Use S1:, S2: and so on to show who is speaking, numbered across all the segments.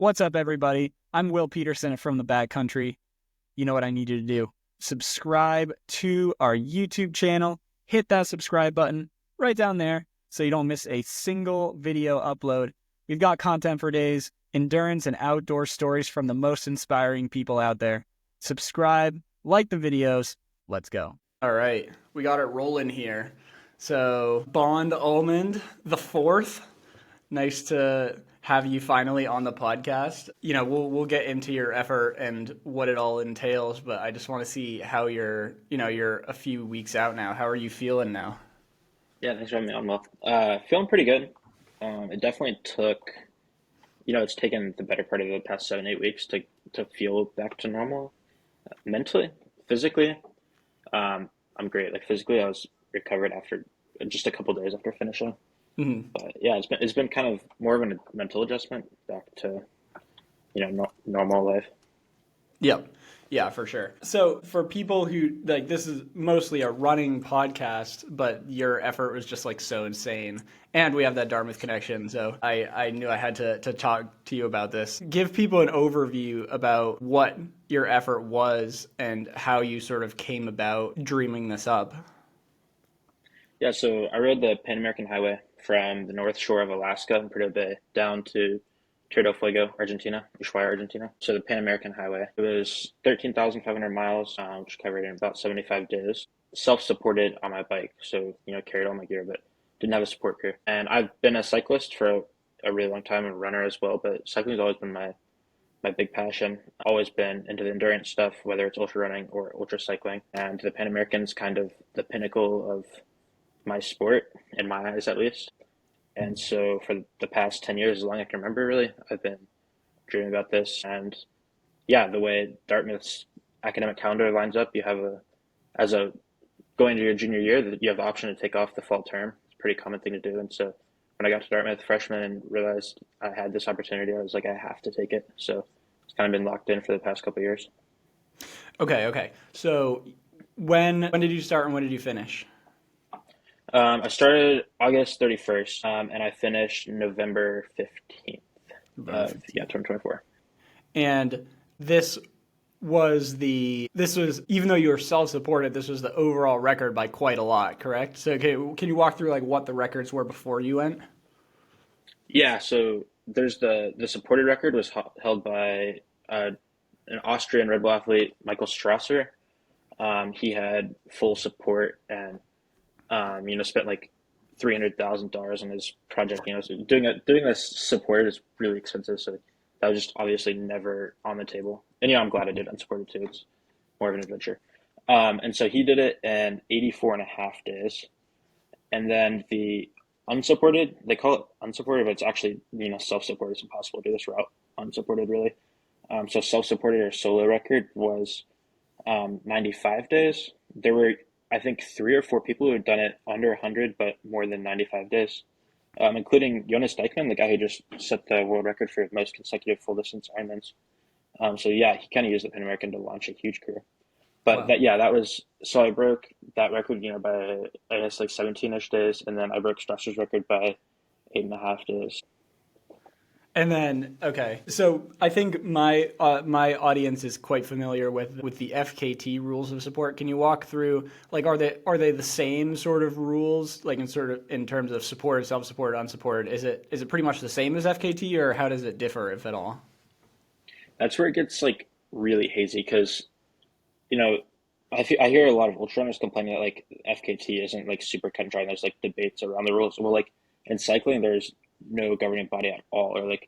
S1: What's up, everybody? I'm Will Peterson from the Backcountry. You know what I need you to do. Subscribe to our YouTube channel. Hit that subscribe button right down there so you don't miss a single video upload. We've got content for days, endurance and outdoor stories from the most inspiring people out there. Subscribe, like the videos. Let's go. All right, we got it rolling here. So, Almand IV. Nice to have you finally on the podcast. You know, we'll get into your effort and what it all entails, but I just want to see how you're a few weeks out now. How are you feeling now?
S2: Yeah, thanks for having me on, Will. Feeling pretty good. It definitely took, it's taken the better part of the past 7, 8 weeks to feel back to normal mentally, physically. I'm great. Like physically, I was recovered after just a couple days after finishing.
S1: Mhm.
S2: But yeah, it's been kind of more of a mental adjustment back to no, normal life.
S1: Yep. Yeah, for sure. So for people who like this is mostly a running podcast, but your effort was just like so insane. And we have that Dartmouth connection, so I knew I had to talk to you about this. Give people an overview about what your effort was and how you sort of came about dreaming this up.
S2: Yeah, so I rode the Pan American Highway from the North Shore of Alaska in Prudhoe Bay down to Tierra del Fuego, Argentina, Ushuaia, Argentina. So the Pan American Highway. It was 13,500 miles, which covered in about 75 days. Self-supported on my bike, so carried all my gear, but didn't have a support crew. And I've been a cyclist for a really long time and a runner as well, but cycling has always been my big passion. Always been into the endurance stuff, whether it's ultra running or ultra cycling. And the Pan American's kind of the pinnacle of my sport, in my eyes at least. And so for the past 10 years, as long as I can remember, really, I've been dreaming about this. And yeah, the way Dartmouth's academic calendar lines up, you have as a going into your junior year, that you have the option to take off the fall term. It's a pretty common thing to do. And so when I got to Dartmouth freshman and realized I had this opportunity, I was like, I have to take it. So it's kind of been locked in for the past couple of years.
S1: Okay. So when did you start and when did you finish?
S2: I started August 31st, and I finished November 15th
S1: November
S2: of,
S1: 15th.
S2: 2024.
S1: And this this was even though you were self-supported, this was the overall record by quite a lot, correct? So can you walk through like what the records were before you went?
S2: Yeah, so there's the supported record was held by an Austrian Red Bull athlete, Michael Strasser. He had full support and spent like $300,000 on his project. So doing this support is really expensive, so that was just obviously never on the table. And I'm glad I did unsupported too. It's more of an adventure. And so he did it in 84 and a half days. And then the unsupported, they call it unsupported, but it's actually, self-supported. It's impossible to do this route unsupported, really. So self-supported or solo record was 95 days. There were, I think, 3 or 4 people who had done it under 100, but more than 95 days, including Jonas Dykman, the guy who just set the world record for most consecutive full distance Ironmans. So yeah, he kind of used the Pan American to launch a huge career. But
S1: Wow.
S2: that was, so I broke that record, by I guess like 17-ish days, and then I broke Strasser's record by 8.5 days.
S1: And then, okay, so I think my audience is quite familiar with the FKT rules of support. Can you walk through like are they the same sort of rules like in terms of supported, self-supported, unsupported? Is it pretty much the same as FKT or how does it differ if at all?
S2: That's where it gets like really hazy because you know, I hear a lot of ultra runners complaining that like FKT isn't like super cut and dry. And there's like debates around the rules. Well, like in cycling, there's no governing body at all, or like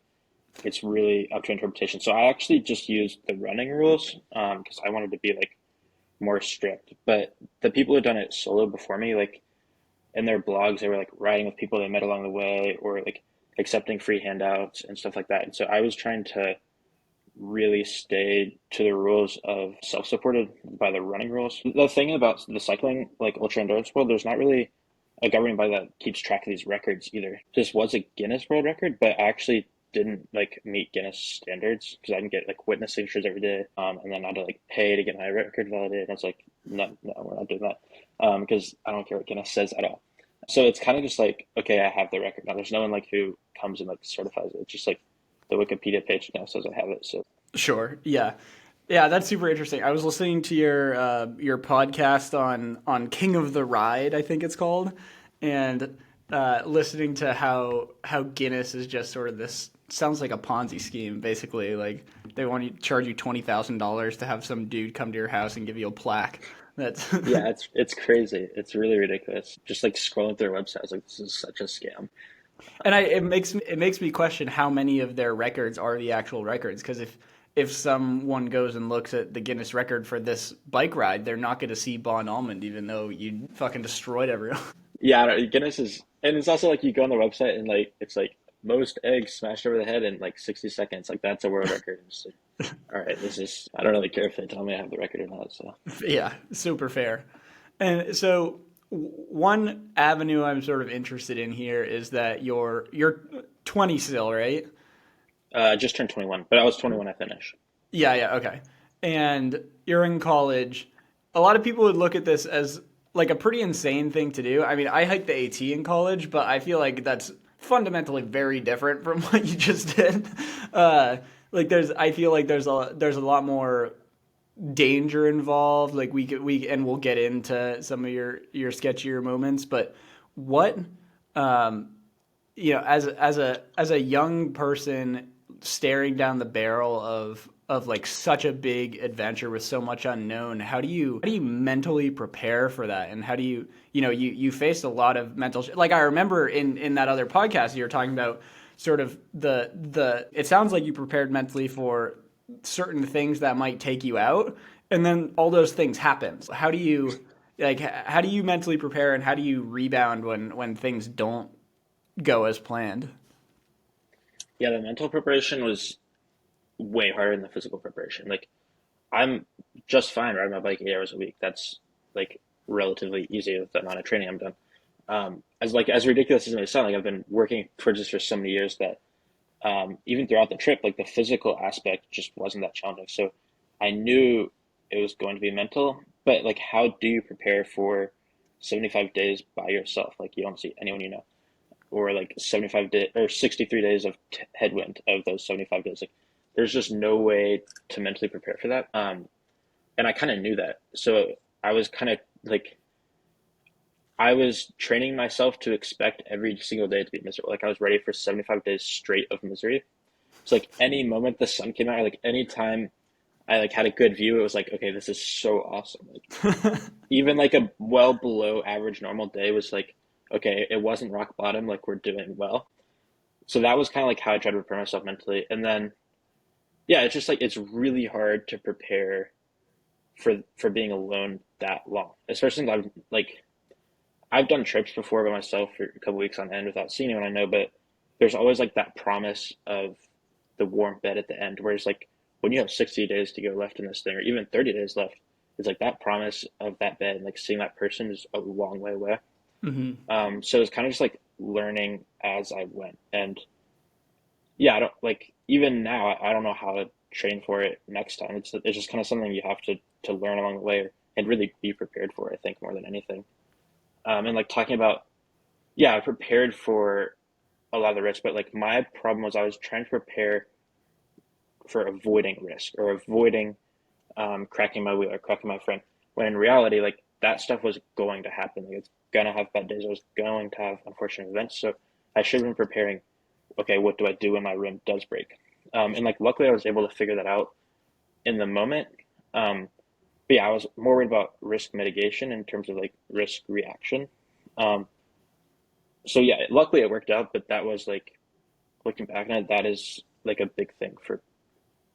S2: it's really up to interpretation. So I actually just used the running rules because I wanted to be like more strict. But the people who've done it solo before me, like in their blogs, they were like riding with people they met along the way, or like accepting free handouts and stuff like that. And so I was trying to really stay to the rules of self-supported by the running rules. The thing about the cycling, like ultra endurance world, there's not really a governing body that keeps track of these records either. This was a Guinness World Record, but I actually didn't like meet Guinness standards because I didn't get like witness signatures every day, and then I had to like pay to get my record validated. And I was like, no, no, we're not doing that because I don't care what Guinness says at all. So it's kind of just like, okay, I have the record now. There's no one like who comes and like certifies it. It's just like the Wikipedia page now says I have it. So
S1: Sure. Yeah. Yeah, that's super interesting. I was listening to your podcast on King of the Ride, I think it's called, and listening to how Guinness is just sort of this sounds like a Ponzi scheme, basically. Like they want to charge you $20,000 to have some dude come to your house and give you a plaque. That's
S2: yeah, it's crazy. It's really ridiculous. Just like scrolling through their website, I was like, this is such a scam.
S1: and it makes me question how many of their records are the actual records. Because if someone goes and looks at the Guinness record for this bike ride, they're not going to see Bon Almond, even though you fucking destroyed everyone.
S2: Yeah, I don't, Guinness is, and it's also like you go on the website and like it's like most eggs smashed over the head in like 60 seconds. Like that's a world record. It's like, all right, this is. I don't really care if they tell me I have the record or not. So
S1: Yeah, super fair. And so one avenue I'm sort of interested in here is that you're 20 still, right?
S2: I just turned 21, but I was 20 when I finished.
S1: Yeah, yeah, okay. And you're in college. A lot of people would look at this as like a pretty insane thing to do. I mean, I hiked the AT in college, but I feel like that's fundamentally very different from what you just did. I feel like there's a lot more danger involved. Like and we'll get into some of your sketchier moments. But what as a young person staring down the barrel of like such a big adventure with so much unknown, how do you mentally prepare for that, and how do you faced a lot of mental like I remember in that other podcast you were talking about sort of the it sounds like you prepared mentally for certain things that might take you out, and then all those things happen. How do you mentally prepare, and how do you rebound when things don't go as planned?
S2: Yeah, the mental preparation was way harder than the physical preparation. Like I'm just fine riding my bike 8 hours a week. That's like relatively easy with the amount of training I'm done. As ridiculous as it may sound, like I've been working towards this for so many years that even throughout the trip, like the physical aspect just wasn't that challenging. So I knew it was going to be mental, but like, how do you prepare for 75 days by yourself? Like, you don't see anyone you know, or like 75 day or 63 days of headwind of those 75 days. Like, there's just no way to mentally prepare for that. And I kind of knew that. So I was kind of like, I was training myself to expect every single day to be miserable. Like, I was ready for 75 days straight of misery. So like any moment the sun came out, or like any time I like had a good view, it was like, okay, this is so awesome. Like even like a well below average normal day was like, okay, it wasn't rock bottom, like we're doing well. So that was kind of like how I tried to prepare myself mentally. And then yeah, it's just like it's really hard to prepare for being alone that long. Especially since I've done trips before by myself for a couple weeks on end without seeing anyone I know, but there's always like that promise of the warm bed at the end, whereas like when you have 60 days to go left in this thing, or even 30 days left, it's like that promise of that bed, and like seeing that person is a long way away.
S1: Hmm.
S2: So it's kind of just like learning as I went, and yeah, I don't like even now. I don't know how to train for it next time. It's just kind of something you have to learn along the way and really be prepared for. I think more than anything, and like talking about yeah, I prepared for a lot of the risk, but like my problem was I was trying to prepare for avoiding risk or avoiding cracking my wheel or cracking my frame. When in reality, like that stuff was going to happen. Like it's gonna have bad days. I was going to have unfortunate events. So I should have been preparing. Okay, what do I do when my rim does break? And like luckily, I was able to figure that out in the moment. But yeah, I was more worried about risk mitigation in terms of like risk reaction. Um, so yeah, luckily it worked out. But that was like looking back on it, that is like a big thing for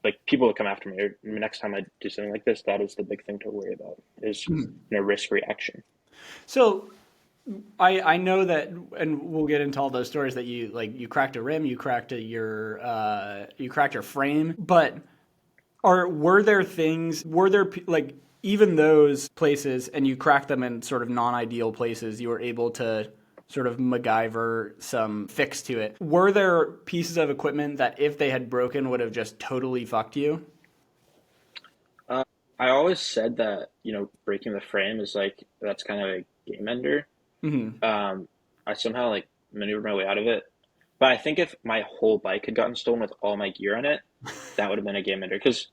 S2: like people will come after me or next time I do something like this, that is the big thing to worry about is risk reaction.
S1: So I know that, and we'll get into all those stories that you cracked a rim, you cracked your frame, but were there like even those places, and you cracked them in sort of non-ideal places, you were able to sort of MacGyver some fix to it. Were there pieces of equipment that if they had broken would have just totally fucked you?
S2: uh, I always said that breaking the frame is like that's kind of a game ender.
S1: Hmm.
S2: I somehow like maneuvered my way out of it. But I think if my whole bike had gotten stolen with all my gear on it, that would have been a game ender. Because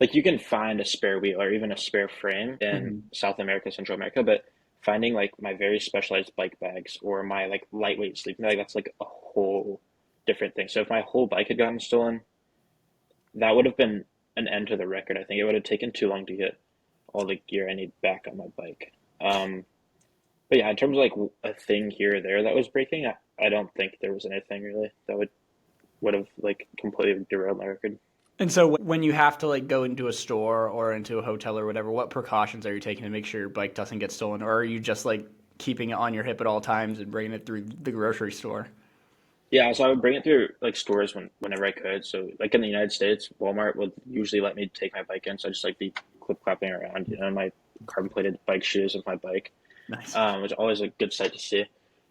S2: like you can find a spare wheel or even a spare frame in
S1: Mhm.
S2: South America, Central America, but finding like my very specialized bike bags or my like lightweight sleeping bag, that's like a whole different thing. So if my whole bike had gotten stolen, that would have been an end to the record. I think it would have taken too long to get all the gear I need back on my bike. Um, but yeah, in terms of like a thing here or there that was breaking, I don't think there was anything really that would have like completely derailed my record.
S1: And so when you have to like go into a store or into a hotel or whatever, what precautions are you taking to make sure your bike doesn't get stolen? Or are you just like keeping it on your hip at all times and bringing it through the grocery store?
S2: Yeah, so I would bring it through like stores whenever I could. So like in the United States, Walmart would usually let me take my bike in, so I just like be clip clapping around, in my carbon plated bike shoes with my bike,
S1: Nice.
S2: which is always a good sight to see.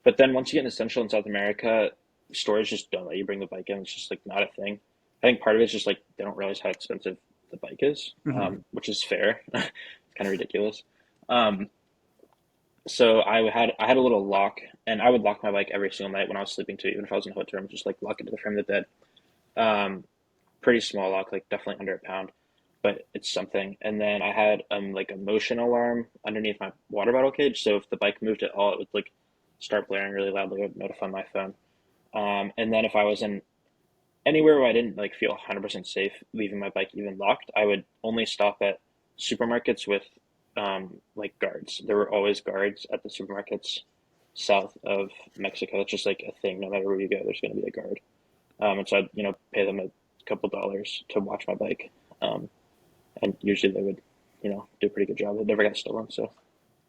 S2: But then once you get into Central and South America, stores just don't let you bring the bike in. It's just like not a thing. I think part of it's just like they don't realize how expensive the bike is,
S1: Hmm.
S2: which is fair. It's kind of ridiculous. Um, so I had a little lock, and I would lock my bike every single night when I was sleeping too, even if I was in a hotel room, just like lock it to the frame of the bed. Pretty small lock, like definitely under a pound, but it's something. And then I had like a motion alarm underneath my water bottle cage, so if the bike moved at all, it would like start blaring really loudly. It would notify my phone. And then if I was in anywhere where I didn't like feel 100% safe leaving my bike even locked, I would only stop at supermarkets with like guards. There were always guards at the supermarkets south of Mexico. It's just like a thing. No matter where you go, there's going to be a guard. And so I'd pay them a couple dollars to watch my bike, and usually they would do a pretty good job. It never got stolen. So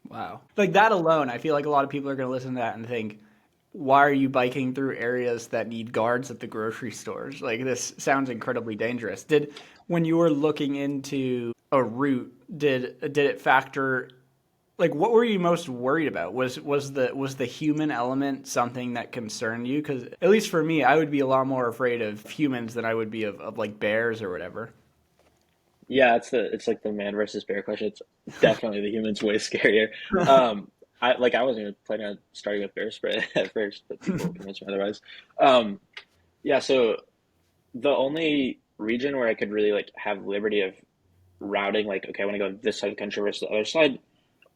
S1: Wow. Like that alone, I feel like a lot of people are going to listen to that and think, why are you biking through areas that need guards at the grocery stores? Like this sounds incredibly dangerous. When you were looking into a route, did it factor like what were you most worried about? Was the human element something that concerned you? Because at least for me, I would be a lot more afraid of humans than I would be of like bears or whatever.
S2: yeah, it's like the man versus bear question. It's definitely the humans way scarier. I wasn't even planning on starting with bear spray at first, but people convinced me otherwise. Um, yeah, so the only region where I could really like have liberty of routing, like, okay, I want to go this side of the country versus the other side,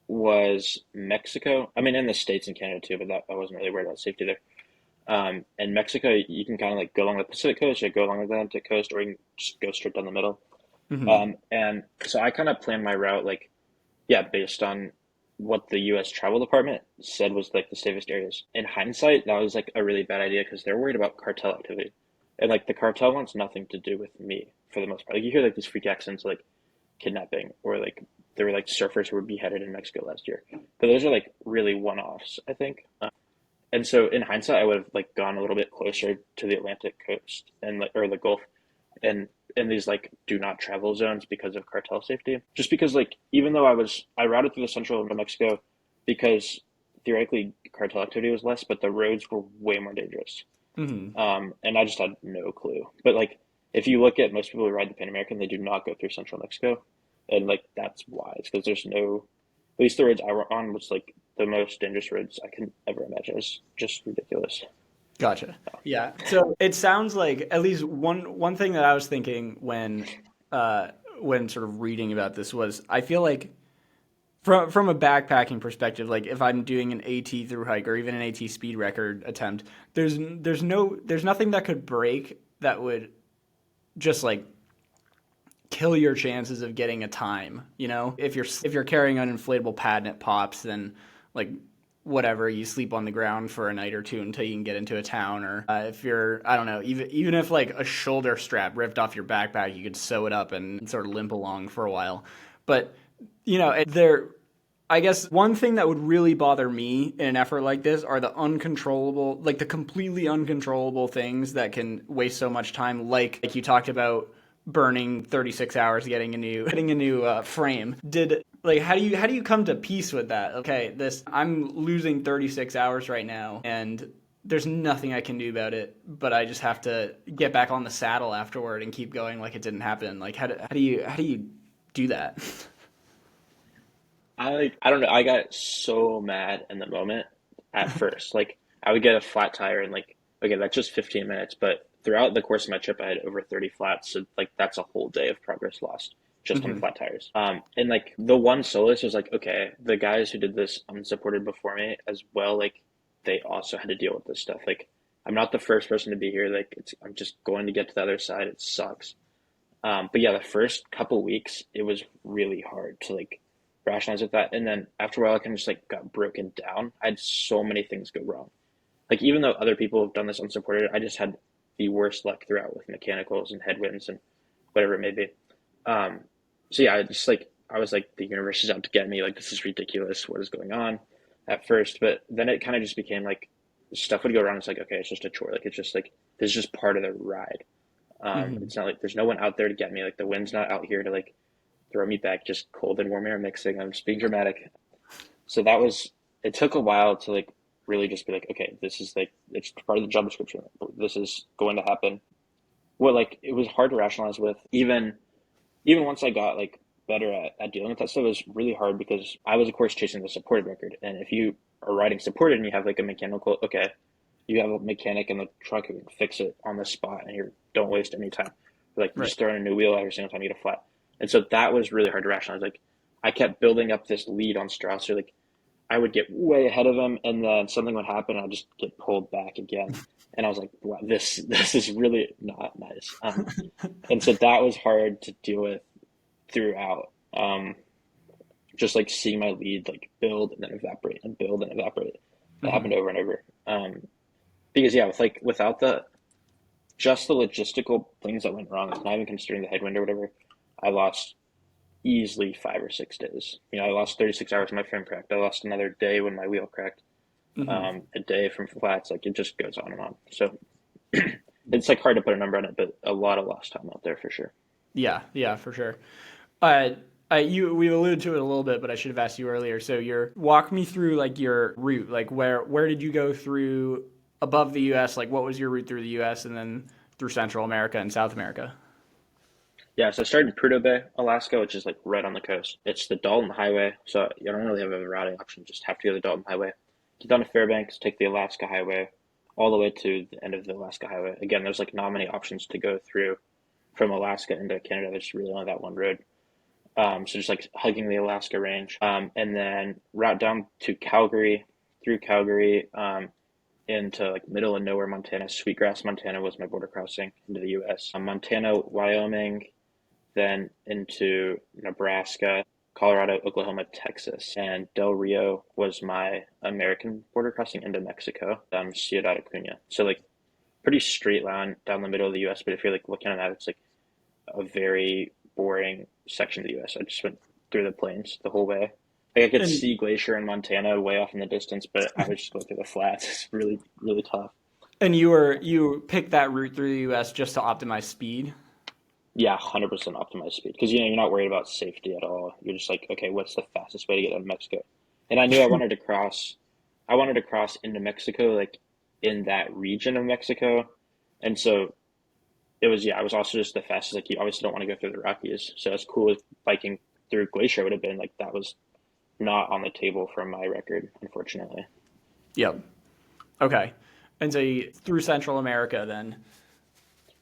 S2: was Mexico. I mean, in the States and Canada too, but that I wasn't really worried about safety there. In Mexico, you can kind of like go along the Pacific coast, or go along the Atlantic coast, or you can just go straight down the middle.
S1: Hmm.
S2: And so I kind of planned my route, like, yeah, based on what the U.S. Travel Department said was like the safest areas. In hindsight, that was like a really bad idea because they're worried about cartel activity, and like the cartel wants nothing to do with me for the most part. Like you hear like these freak accidents, like kidnapping, or like there were like surfers who were beheaded in Mexico last year, but those are like really one-offs, I think. And so in hindsight, I would have like gone a little bit closer to the Atlantic coast and like or the Gulf and in these like do not travel zones because of cartel safety. Just because like even though I routed through the central of Mexico because theoretically cartel activity was less, but the roads were way more dangerous.
S1: Hmm.
S2: And I just had no clue. But like if you look at most people who ride the Pan American, they do not go through central Mexico, and like that's why. It's because there's no at least the roads I were on was like the most dangerous roads I could ever imagine. It's just ridiculous.
S1: Gotcha. Yeah. So it sounds like at least one thing that I was thinking when sort of reading about this was I feel like from a backpacking perspective, like if I'm doing an AT through hike or even an AT speed record attempt, there's nothing that could break that would just like kill your chances of getting a time. If you're carrying an inflatable pad and it pops, then like whatever, you sleep on the ground for a night or two until you can get into a town. Or if you're, I don't know, even if like a shoulder strap ripped off your backpack, you could sew it up and sort of limp along for a while. But there. I guess one thing that would really bother me in an effort like this are the uncontrollable, like the completely uncontrollable things that can waste so much time. Like you talked about burning 36 hours getting a new frame. Did like how do you come to peace with that? Okay, this I'm losing 36 hours right now, and there's nothing I can do about it, but I just have to get back on the saddle afterward and keep going like it didn't happen. Like how do you do that?
S2: I don't know. I got so mad in the moment at first. Like I would get a flat tire and like okay, that's just 15 minutes. But throughout the course of my trip, I had over 30 flats. So like that's a whole day of progress lost just on
S1: Hmm.
S2: flat tires. And like the one soloist was like, okay, the guys who did this unsupported before me as well, like they also had to deal with this stuff. Like I'm not the first person to be here. Like I'm just going to get to the other side. It sucks. But yeah, the first couple weeks, it was really hard to like rationalize with that. And then after a while, I kind of just like got broken down. I had so many things go wrong. Like even though other people have done this unsupported, I just had the worst luck throughout with mechanicals and headwinds and whatever it may be. Um, so yeah, I just like I was like the universe is out to get me. Like this is ridiculous. What is going on? At first, but then it kind of just became like stuff would go wrong. It's like okay, it's just a chore. Like it's just like this is just part of the ride.
S1: Hmm.
S2: It's not like there's no one out there to get me. Like the wind's not out here to like throw me back. Just cold and warm air mixing. I'm just being dramatic. So that was. It took a while to like really just be like, okay, this is like it's part of the job description. This is going to happen. What like it was hard to rationalize with even once I got like better at dealing with that stuff, it was really hard because I was of course chasing the supported record. And if you are riding supported and you have like a mechanical, okay, you have a mechanic in the truck who can fix it on the spot and you don't waste any time. Like you
S1: Right.
S2: just throw in a new wheel every single time you get a flat. And so that was really hard to rationalize. Like I kept building up this lead on Strasser. Like I would get way ahead of him and then something would happen and I'd just get pulled back again. And I was like, wow, this is really not nice. And so that was hard to deal with throughout. Just like seeing my lead like build and then evaporate and build and evaporate. That
S1: Hmm.
S2: happened over and over. Because yeah, with like without the just the logistical things that went wrong, like not even considering the headwind or whatever, I lost easily 5 or 6 days. You know, I lost 36 hours when my frame cracked. I lost another day when my wheel cracked.
S1: Hmm.
S2: A day from flats. Like it just goes on and on. So it's like hard to put a number on it, but a lot of lost time out there for sure.
S1: Yeah, yeah, for sure. Uh, we alluded to it a little bit, but I should have asked you earlier. So, walk me through like your route. Like, where did you go through above the U.S.? Like, what was your route through the U.S. and then through Central America and South America?
S2: Yeah, so I started in Prudhoe Bay, Alaska, which is like right on the coast. It's the Dalton Highway, so you don't really have a routing option. You just have to go to the Dalton Highway. Get down to Fairbanks, take the Alaska Highway, all the way to the end of the Alaska Highway. Again, there's like not many options to go through from Alaska into Canada. There's really only that one road. So just like hugging the Alaska range, and then route down to Calgary, through Calgary, into like middle of nowhere Montana. Sweetgrass, Montana was my border crossing into the U.S. Montana, Wyoming, then into Nebraska, Colorado, Oklahoma, Texas, and Del Rio was my American border crossing into Mexico, Ciudad Acuña. So like pretty straight line down the middle of the U.S. But if you're like looking at that, it's like a very boring section of the U.S. I just went through the plains the whole way. Like I could
S1: And
S2: see Glacier in Montana way off in the distance, but I was just going through the flats. It's really, really tough.
S1: and you picked that route through the U.S. just to optimize speed.
S2: Yeah, 100% optimized speed because you know you're not worried about safety at all. You're just like, okay, what's the fastest way to get out of Mexico? And I knew I wanted to cross into Mexico, like in that region of Mexico, and so it was yeah. I was also just the fastest. Like you obviously don't want to go through the Rockies, so as cool as biking through Glacier would have been, like that was not on the table for my record, unfortunately.
S1: Yep. Okay. And so through Central America, then.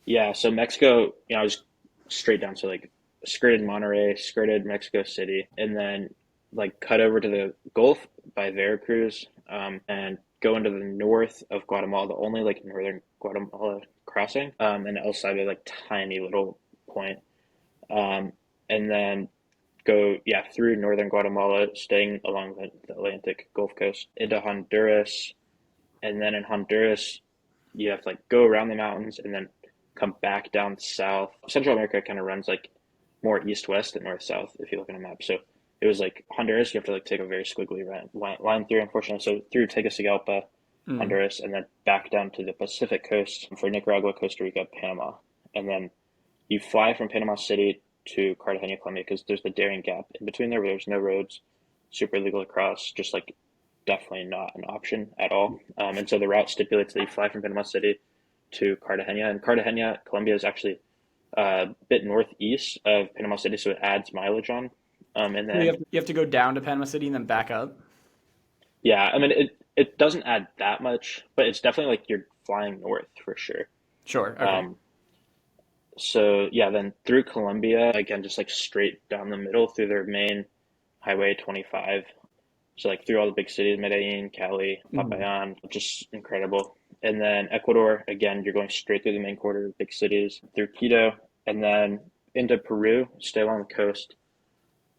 S2: Yeah, so Mexico, you know, I was straight down to like skirted Monterrey, skirted Mexico City, and then like cut over to the Gulf by Veracruz, and go into the north of Guatemala, the only like northern Guatemala crossing, and El Salvador, like tiny little point, um, and then go yeah through northern Guatemala, staying along the Atlantic Gulf Coast into Honduras, and then in Honduras you have to like go around the mountains and then come back down south. Central America kind of runs like more east west than north south if you look at a map. So it was like Honduras, you have to like take a very squiggly line through, unfortunately. So through Tegucigalpa,
S1: Mm.
S2: Honduras, and then back down to the Pacific coast for Nicaragua, Costa Rica, Panama. And then you fly from Panama City to Cartagena, Colombia, because there's the Darien Gap in between there where there's no roads, super illegal to cross, just like definitely not an option at all. And so the route stipulates that you fly from Panama City to Cartagena, and Cartagena, Colombia is actually a bit northeast of Panama City, so it adds mileage on. And
S1: So
S2: then
S1: you have to go down to Panama City and then back up.
S2: yeah, I mean it doesn't add that much, but it's definitely like you're flying north for sure.
S1: Sure. Okay.
S2: Um, so yeah, then through Colombia, again, just like straight down the middle through their main highway 25. So like through all the big cities, Medellin, Cali,
S1: Mhm.
S2: Popayán, just incredible. And then Ecuador, again, you're going straight through the main corridor, big cities, through Quito, and then into Peru, stay along the coast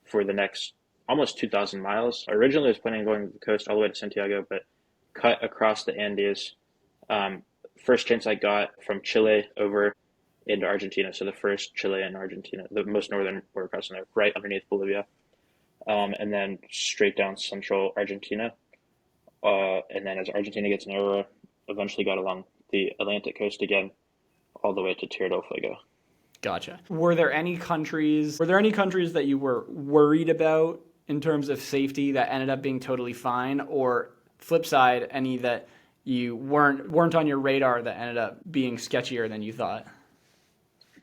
S2: for the next almost 2,000 miles. Originally, I was planning on going to the coast all the way to Santiago, but cut across the Andes. Um, First chance I got from Chile over into Argentina. So the first Chile and Argentina, the most northern border crossing there, right underneath Bolivia. And then straight down central Argentina. And then as Argentina gets narrower, eventually got along the Atlantic coast again, all the way to Tierra del Fuego.
S1: Gotcha. Were there any countries that you were worried about in terms of safety that ended up being totally fine, or flip side, any that you weren't on your radar that ended up being sketchier than you thought?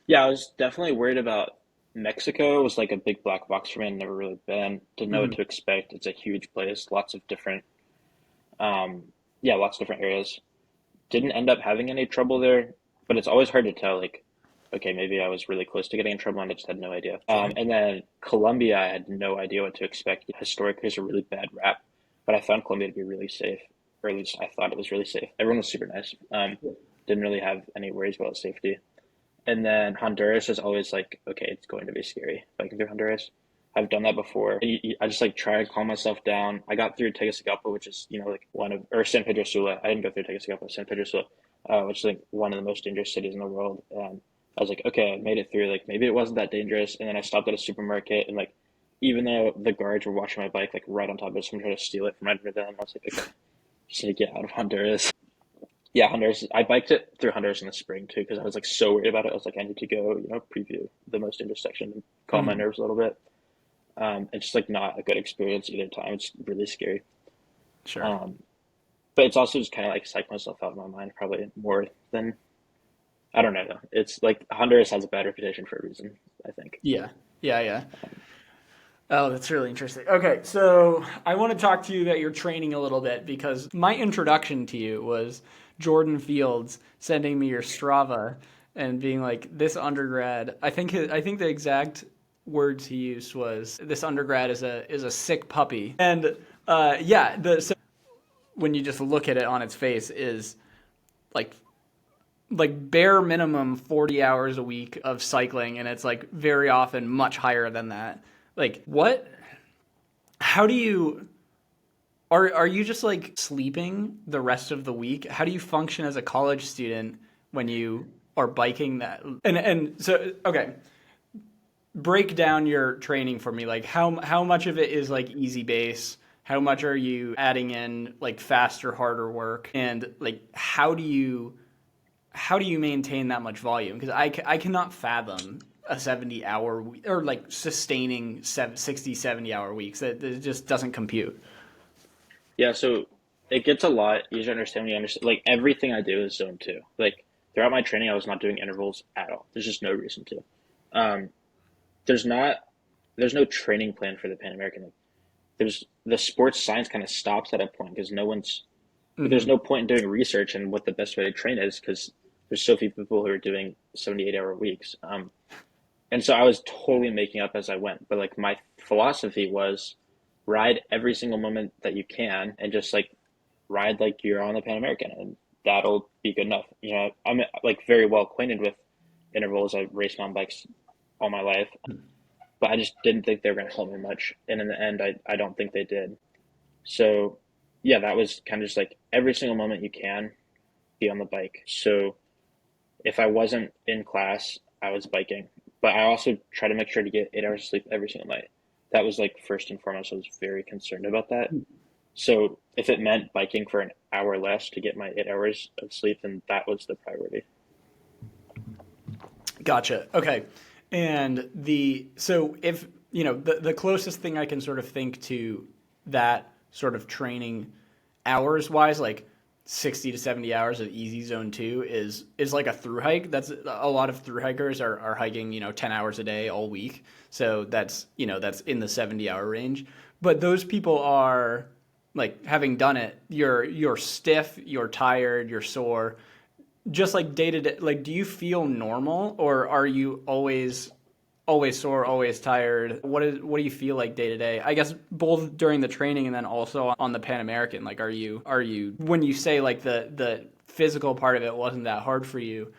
S2: Yeah, I was definitely worried about Mexico. It was like a big black box for me. I'd never really been. Didn't know what
S1: Mhm.
S2: to expect. It's a huge place, lots of different, um, yeah, lots of different areas. Didn't end up having any trouble there, but it's always hard to tell. Like, okay, maybe I was really close to getting in trouble and I just had no idea.
S1: Sure.
S2: And then Colombia, I had no idea what to expect. Historically, it's a really bad rap, but I found Colombia to be really safe, or at least I thought it was really safe. Everyone was super nice. Didn't really have any worries about safety. And then Honduras is always like, okay, it's going to be scary biking through Honduras. I've done that before. I just like try to calm myself down. I got through Tegucigalpa, which is, like one of, or San Pedro Sula. I didn't go through Tegucigalpa, San Pedro Sula, which is like one of the most dangerous cities in the world. And I was like, okay, I made it through. Like maybe it wasn't that dangerous. And then I stopped at a supermarket and like, even though the guards were watching my bike, like right on top of it, someone tried to steal it from under them. I was like, okay, just need to get out of Honduras. Yeah, Honduras. I biked it through Honduras in the spring too because I was like so worried about it. I was like, I need to go, preview the most intersection and calm my
S1: Mhm.
S2: nerves a little bit. It's just like not a good experience either time. It's really scary.
S1: Sure.
S2: Um, but it's also just kind of like psych myself out of my mind probably more than I don't know though. It's like Honduras has a bad reputation for a reason, I think.
S1: Yeah. Yeah. Yeah. Oh, that's really interesting. Okay, so I want to talk to you about your training a little bit because my introduction to you was Jordan Fields sending me your Strava and being like, "This undergrad." I think the exact words he used was, "This undergrad is a sick puppy." And yeah, so when you just look at it on its face is like bare minimum 40 hours a week of cycling, and it's like very often much higher than that. Like what? How do you are you just like sleeping the rest of the week? How do you function as a college student when you are biking that? And so okay, break down your training for me. Like how much of it is like easy base? How much are you adding in like faster, harder work? And like how do you maintain that much volume? Because I cannot fathom a 70-hour or like sustaining 60, 70-hour weeks. That just doesn't compute.
S2: Yeah, so it gets a lot easier to understand when you understand. Like everything I do is zone two. Like throughout my training, I was not doing intervals at all. There's just no reason to. Um, there's not there's no training plan for the Pan American. Like, there's the sports science kind of stops at a point because no one's but there's
S1: Mm-hmm.
S2: no point in doing research and what the best way to train is because there's so few people who are doing 78-hour weeks. And so I was totally making up as I went. But like my philosophy was ride every single moment that you can and just like ride like you're on the Pan American and that'll be good enough. I'm like very well acquainted with intervals. I've raced mountain bikes all my life, but I just didn't think they were going to help me much. And in the end, I don't think they did. So yeah, that was kind of just like every single moment you can be on the bike. So if I wasn't in class, I was biking. But I also try to make sure to get 8 hours of sleep every single night. That was like first and foremost. I was very concerned about that. So if it meant biking for an hour less to get my 8 hours of sleep, then that was the priority.
S1: Gotcha. Okay. And so if the closest thing I can sort of think to that sort of training hours wise, like 60 to 70 hours of easy zone two is like a through hike. That's a lot of through hikers are hiking, 10 hours a day all week. So that's in the 70-hour range. But those people are like having done it, you're stiff, you're tired, you're sore. Just like day to day, like do you feel normal or are you always sore, always tired? What do you feel like day to day? I guess both during the training and then also on the Pan American. Like are you when you say like the physical part of it wasn't that hard for you,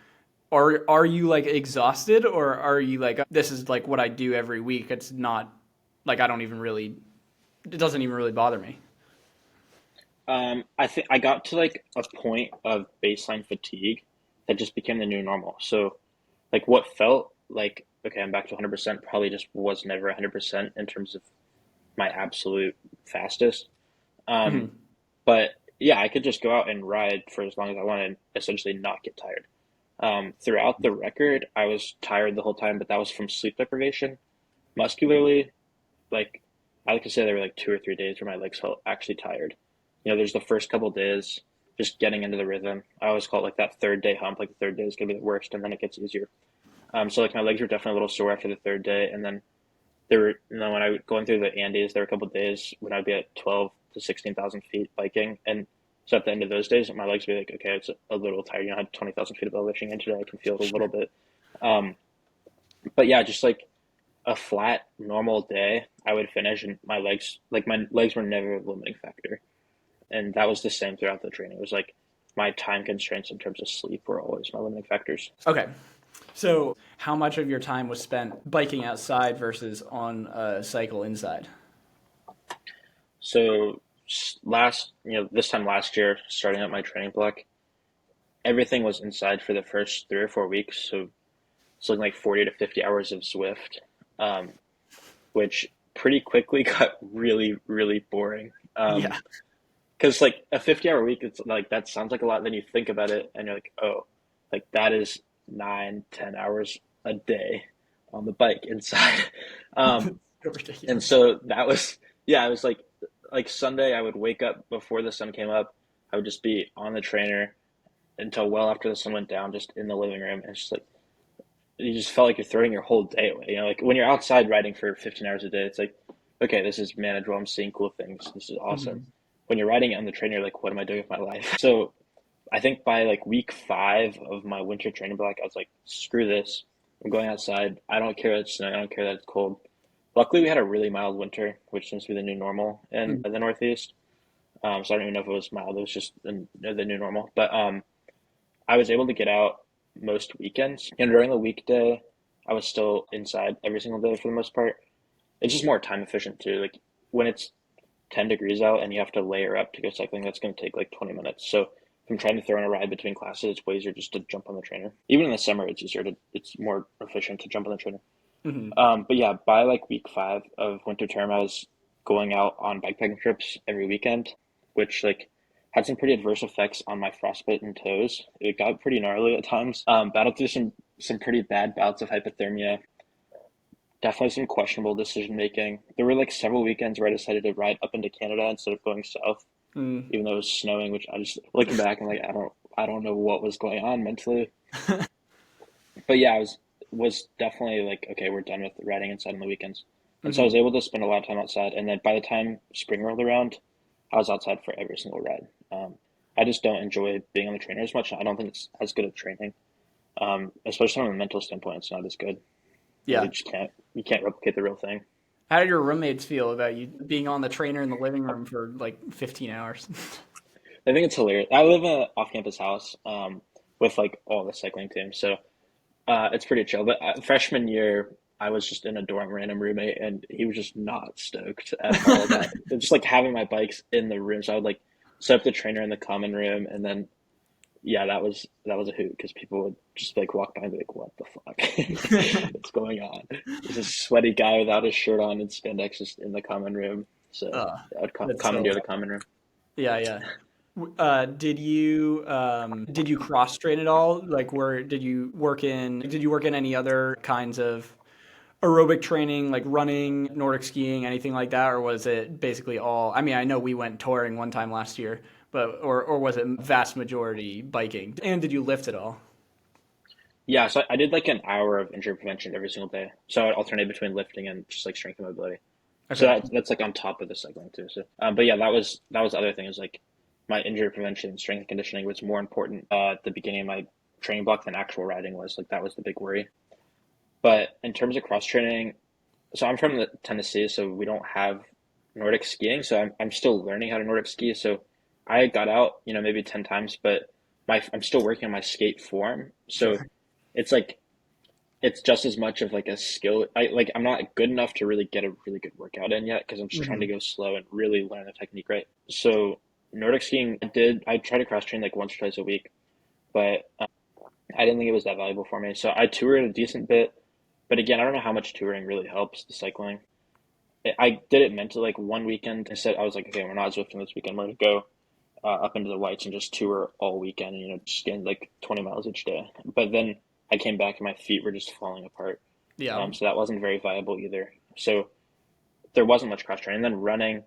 S1: are you like exhausted or are you like this is like what I do every week? It's not like I don't even really it doesn't even really bother me.
S2: I think I got to like a point of baseline fatigue that just became the new normal. So like what felt like okay, I'm back to 100% probably just was never 100% in terms of my absolute fastest. Um,
S1: Hmm.
S2: but yeah, I could just go out and ride for as long as I wanted and essentially not get tired. Throughout the record, I was tired the whole time, but that was from sleep deprivation. Muscularly, like I like to say there were like 2 or 3 days where my legs felt actually tired. There's the first couple days just getting into the rhythm. I always call it like that third day hump, like the third day is gonna be the worst and then it gets easier. So like my legs were definitely a little sore after the third day, and then there were when I was going through the Andes, there were a couple of days when I'd be at 12 to 16,000 feet biking, and so at the end of those days, my legs would be like, okay, it's a little tired. I had 20,000 feet of elevation, and today I can feel it a little bit. Um, but yeah, just like a flat normal day, I would finish, and my legs were never a limiting factor, and that was the same throughout the training. It was like my time constraints in terms of sleep were always my limiting factors.
S1: Okay. So, how much of your time was spent biking outside versus on a cycle inside?
S2: So this time last year, starting out my training block, everything was inside for the first 3 or 4 weeks. So it's looking like 40 to 50 hours of Zwift, um, which pretty quickly got really, really boring.
S1: Yeah.
S2: Because like a 50-hour week, it's like that sounds like a lot. Then you think about it, and you're like, oh, like that is 9, 10 hours a day on the bike inside. Um, and
S1: Ridiculous.
S2: so that was, yeah, I was like Sunday, I would wake up before the sun came up. I would just be on the trainer until well after the sun went down, just in the living room. And it's just like, you just felt like you're throwing your whole day away. Like when you're outside riding for 15 hours a day, it's like, okay, this is manageable. I'm seeing cool things. This is awesome.
S1: Mhm.
S2: When you're riding on the trainer, you're like, what am I doing with my life? So I think by like week 5 of my winter training block, I was like, screw this. I'm going outside. I don't care that it's snowing. I don't care that it's cold. Luckily, we had a really mild winter, which seems to be the new normal in
S1: Mhm.
S2: the Northeast. So I don't even know if it was mild. It was just the new normal. But I was able to get out most weekends. And during the weekday, I was still inside every single day for the most part. It's just more time efficient too. Like when it's 10 degrees out and you have to layer up to go cycling, that's going to take like 20 minutes. So if I'm trying to throw in a ride between classes, it's way easier just to jump on the trainer. Even in the summer, it's more efficient to jump on the trainer.
S1: Mhm.
S2: But yeah, by like week 5 of winter term, I was going out on bikepacking trips every weekend, which like had some pretty adverse effects on my frostbitten toes. It got pretty gnarly at times. Battled through some pretty bad bouts of hypothermia. Definitely some questionable decision making. There were like several weekends where I decided to ride up into Canada instead of going south,
S1: Mm.
S2: even though it was snowing. Which I just looking back, I'm like, I don't know what was going on mentally. But yeah, I was definitely like, okay, we're done with riding inside on the weekends. And so I was
S1: Mhm.
S2: able to spend a lot of time outside. And then by the time spring rolled around, I was outside for every single ride. I just don't enjoy being on the trainer as much. I don't think it's as good at training, especially from a mental standpoint. It's not as good. You
S1: Yeah.
S2: just can't replicate the real thing.
S1: How did your roommates feel about you being on the trainer in the living room for like 15 hours?
S2: I think it's hilarious. I live in an off-campus house with like all the cycling teams, so it's pretty chill. But freshman year, I was just in a dorm, random roommate, and he was just not stoked at all about just like having my bikes in the room. So I would like set up the trainer in the common room, and then yeah, that was a hoot because people would just like walk by and be like, "What the fuck? What's going on?" There's a sweaty guy without his shirt on and spandex just in the common room. So
S1: uh,
S2: I would
S1: that's so
S2: commandeer the
S1: funny.
S2: common room.
S1: Yeah, yeah. Did you cross train at all? Like, where did you work in any other kinds of aerobic training, like running, Nordic skiing, anything like that, or was it basically all? I mean, I know we went touring one time last year, but or was it vast majority biking? And did you lift at all?
S2: Yeah, so I did like an hour of injury prevention every single day. So I'd alternate between lifting and just like strength and mobility. So
S1: Okay.
S2: that's like on top of the cycling too. So, but yeah, that was the other thing is like my injury prevention and strength and conditioning was more important at the beginning of my training block than actual riding was. Like that was the big worry. But in terms of cross training, so I'm from Tennessee, so we don't have Nordic skiing. So I'm still learning how to Nordic ski. So I got out, maybe 10 times, but I'm still working on my skate form. So
S1: Sure.
S2: it's like it's just as much of like a skill. I'm not good enough to really get a really good workout in yet because I'm just trying to
S1: Hmm.
S2: go slow and really learn the technique right. So Nordic skiing, I tried to cross train like once or twice a week, but I didn't think it was that valuable for me. So I toured a decent bit, but again, I don't know how much touring really helps the cycling. I did it mentally like one weekend. I was like, okay, we're not Zwifting this weekend. We're gonna go up into the whites and just tour all weekend, and just gain like 20 miles each day. But then I came back and my feet were just falling apart.
S1: Yeah.
S2: So that wasn't very viable either. So there wasn't much cross training. And then running,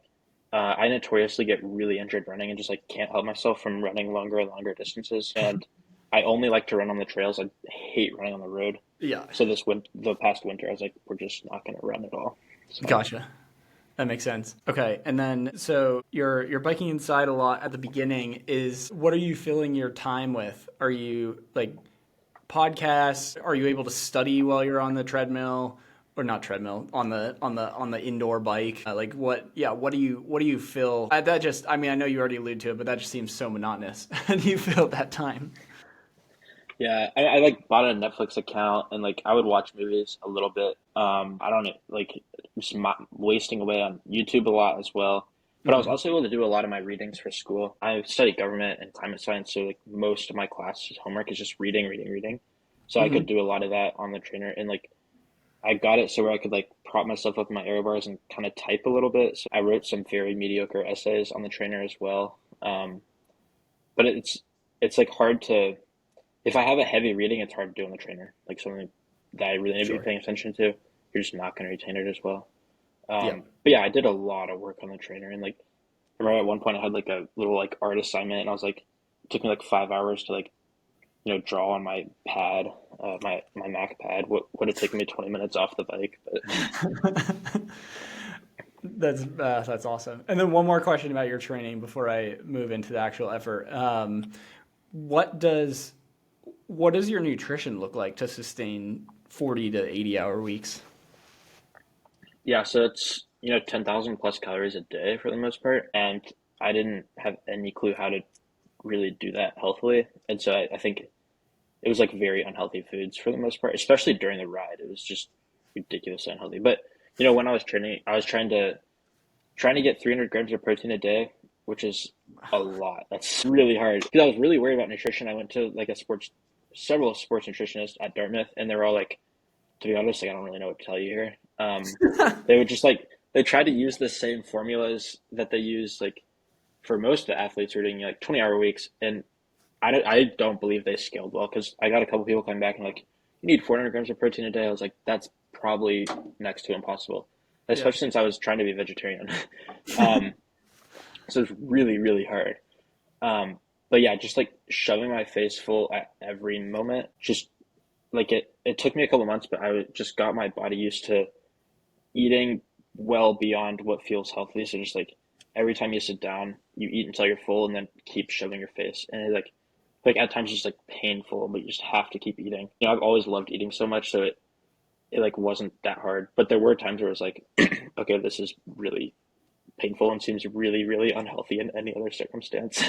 S2: I notoriously get really injured running and just like can't help myself from running longer and longer distances. And I only like to run on the trails. I hate running on the road.
S1: Yeah.
S2: So the past winter, I was like, we're just not going to run at all. So
S1: Gotcha. That makes sense. Okay, and then so you're biking inside a lot at the beginning. Is what are you filling your time with? Are you like podcasts? Are you able to study while you're on the treadmill or not treadmill on the indoor bike? Like what? Yeah, what do you fill? That just I mean I know you already alluded to it, but that just seems so monotonous. How do you fill that time?
S2: yeah, I like bought a Netflix account and like I would watch movies a little bit. I don't know, like just wasting away on YouTube a lot as well. But I was
S1: Hmm.
S2: also able to do a lot of my readings for school. I studied government and climate science, so like most of my class homework is just reading, reading, reading. So I
S1: Hmm.
S2: could do a lot of that on the trainer, and like I got it so where I could like prop myself up in my aero bars and kind of type a little bit. So I wrote some very mediocre essays on the trainer as well. But it's like hard to if I have a heavy reading, it's hard to do on the trainer. Like something that I really need to be
S1: Sure.
S2: paying attention to, you're just not going to retain it as well.
S1: Yeah.
S2: But yeah, I did a lot of work on the trainer, and like I remember at one point I had like a little like art assignment, and I was like, it took me like 5 hours to like draw on my pad, my Mac pad. What would have taken me 20 minutes off the bike, but
S1: That's awesome. And then one more question about your training before I move into the actual effort. What does what does your nutrition look like to sustain 40 to 80 hour weeks?
S2: yeah, so it's 10,000 plus calories a day for the most part, and I didn't have any clue how to really do that healthily, and so I think it was like very unhealthy foods for the most part, especially during the ride. It was just ridiculously unhealthy. But when I was training, I was trying to get 300 grams of protein a day, which is a lot. That's really hard because I was really worried about nutrition. I went to like several sports nutritionists at Dartmouth, and they were all like, to be honest, like I don't really know what to tell you here. They would just like they tried to use the same formulas that they use like for most of the athletes who are doing like 20-hour weeks, and I don't believe they scaled well because I got a couple people coming back and like, you need 400 grams of protein a day. I was like, that's probably next to impossible,
S1: Yeah.
S2: especially since I was trying to be vegetarian. um, so it's really, really hard. But yeah, just like shoving my face full at every moment, just like it took me a couple months, but just got my body used to eating well beyond what feels healthy. So just like every time you sit down, you eat until you're full and then keep shoving your face. And it like at times it's just like painful, but you just have to keep eating. I've always loved eating so much, so it like wasn't that hard. But there were times where it was like, okay, this is really painful and seems really, really unhealthy in any other circumstance.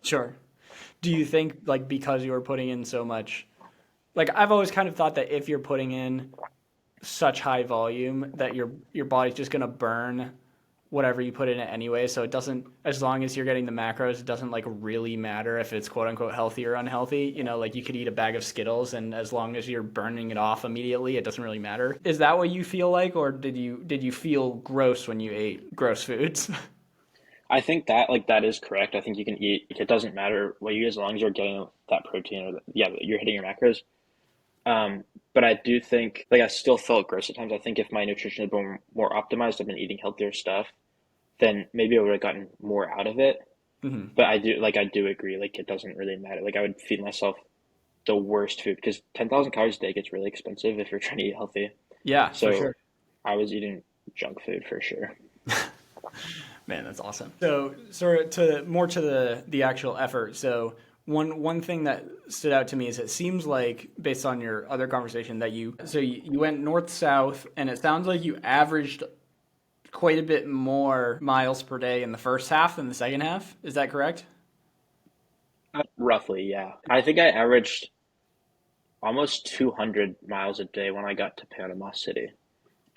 S1: Sure. Do you think like because you were putting in so much like I've always kind of thought that if you're putting in such high volume that your body's just going to burn whatever you put in it anyway. So it doesn't, as long as you're getting the macros, it doesn't like really matter if it's quote unquote healthy or unhealthy. Like you could eat a bag of Skittles and as long as you're burning it off immediately, it doesn't really matter. Is that what you feel like, or did you feel gross when you ate gross foods?
S2: I think that like that is correct. I think you can eat. It doesn't matter what you eat as long as you're getting that protein or yeah, you're hitting your macros. But I do think like I still felt gross at times. I think if my nutrition had been more optimized, I've been eating healthier stuff, then maybe I would have gotten more out of it.
S1: Hmm.
S2: But I do agree. Like it doesn't really matter. Like I would feed myself the worst food because 10,000 calories a day gets really expensive if you're trying to eat healthy.
S1: Yeah, for
S2: So
S1: sure.
S2: I was eating junk food for sure.
S1: Man, that's awesome. So, sort of to the actual effort. So, one thing that stood out to me is it seems like, based on your other conversation, that you went north south, and it sounds like you averaged quite a bit more miles per day in the first half than the second half. Is that correct?
S2: Roughly, yeah. I think I averaged almost 200 miles a day when I got to Panama City.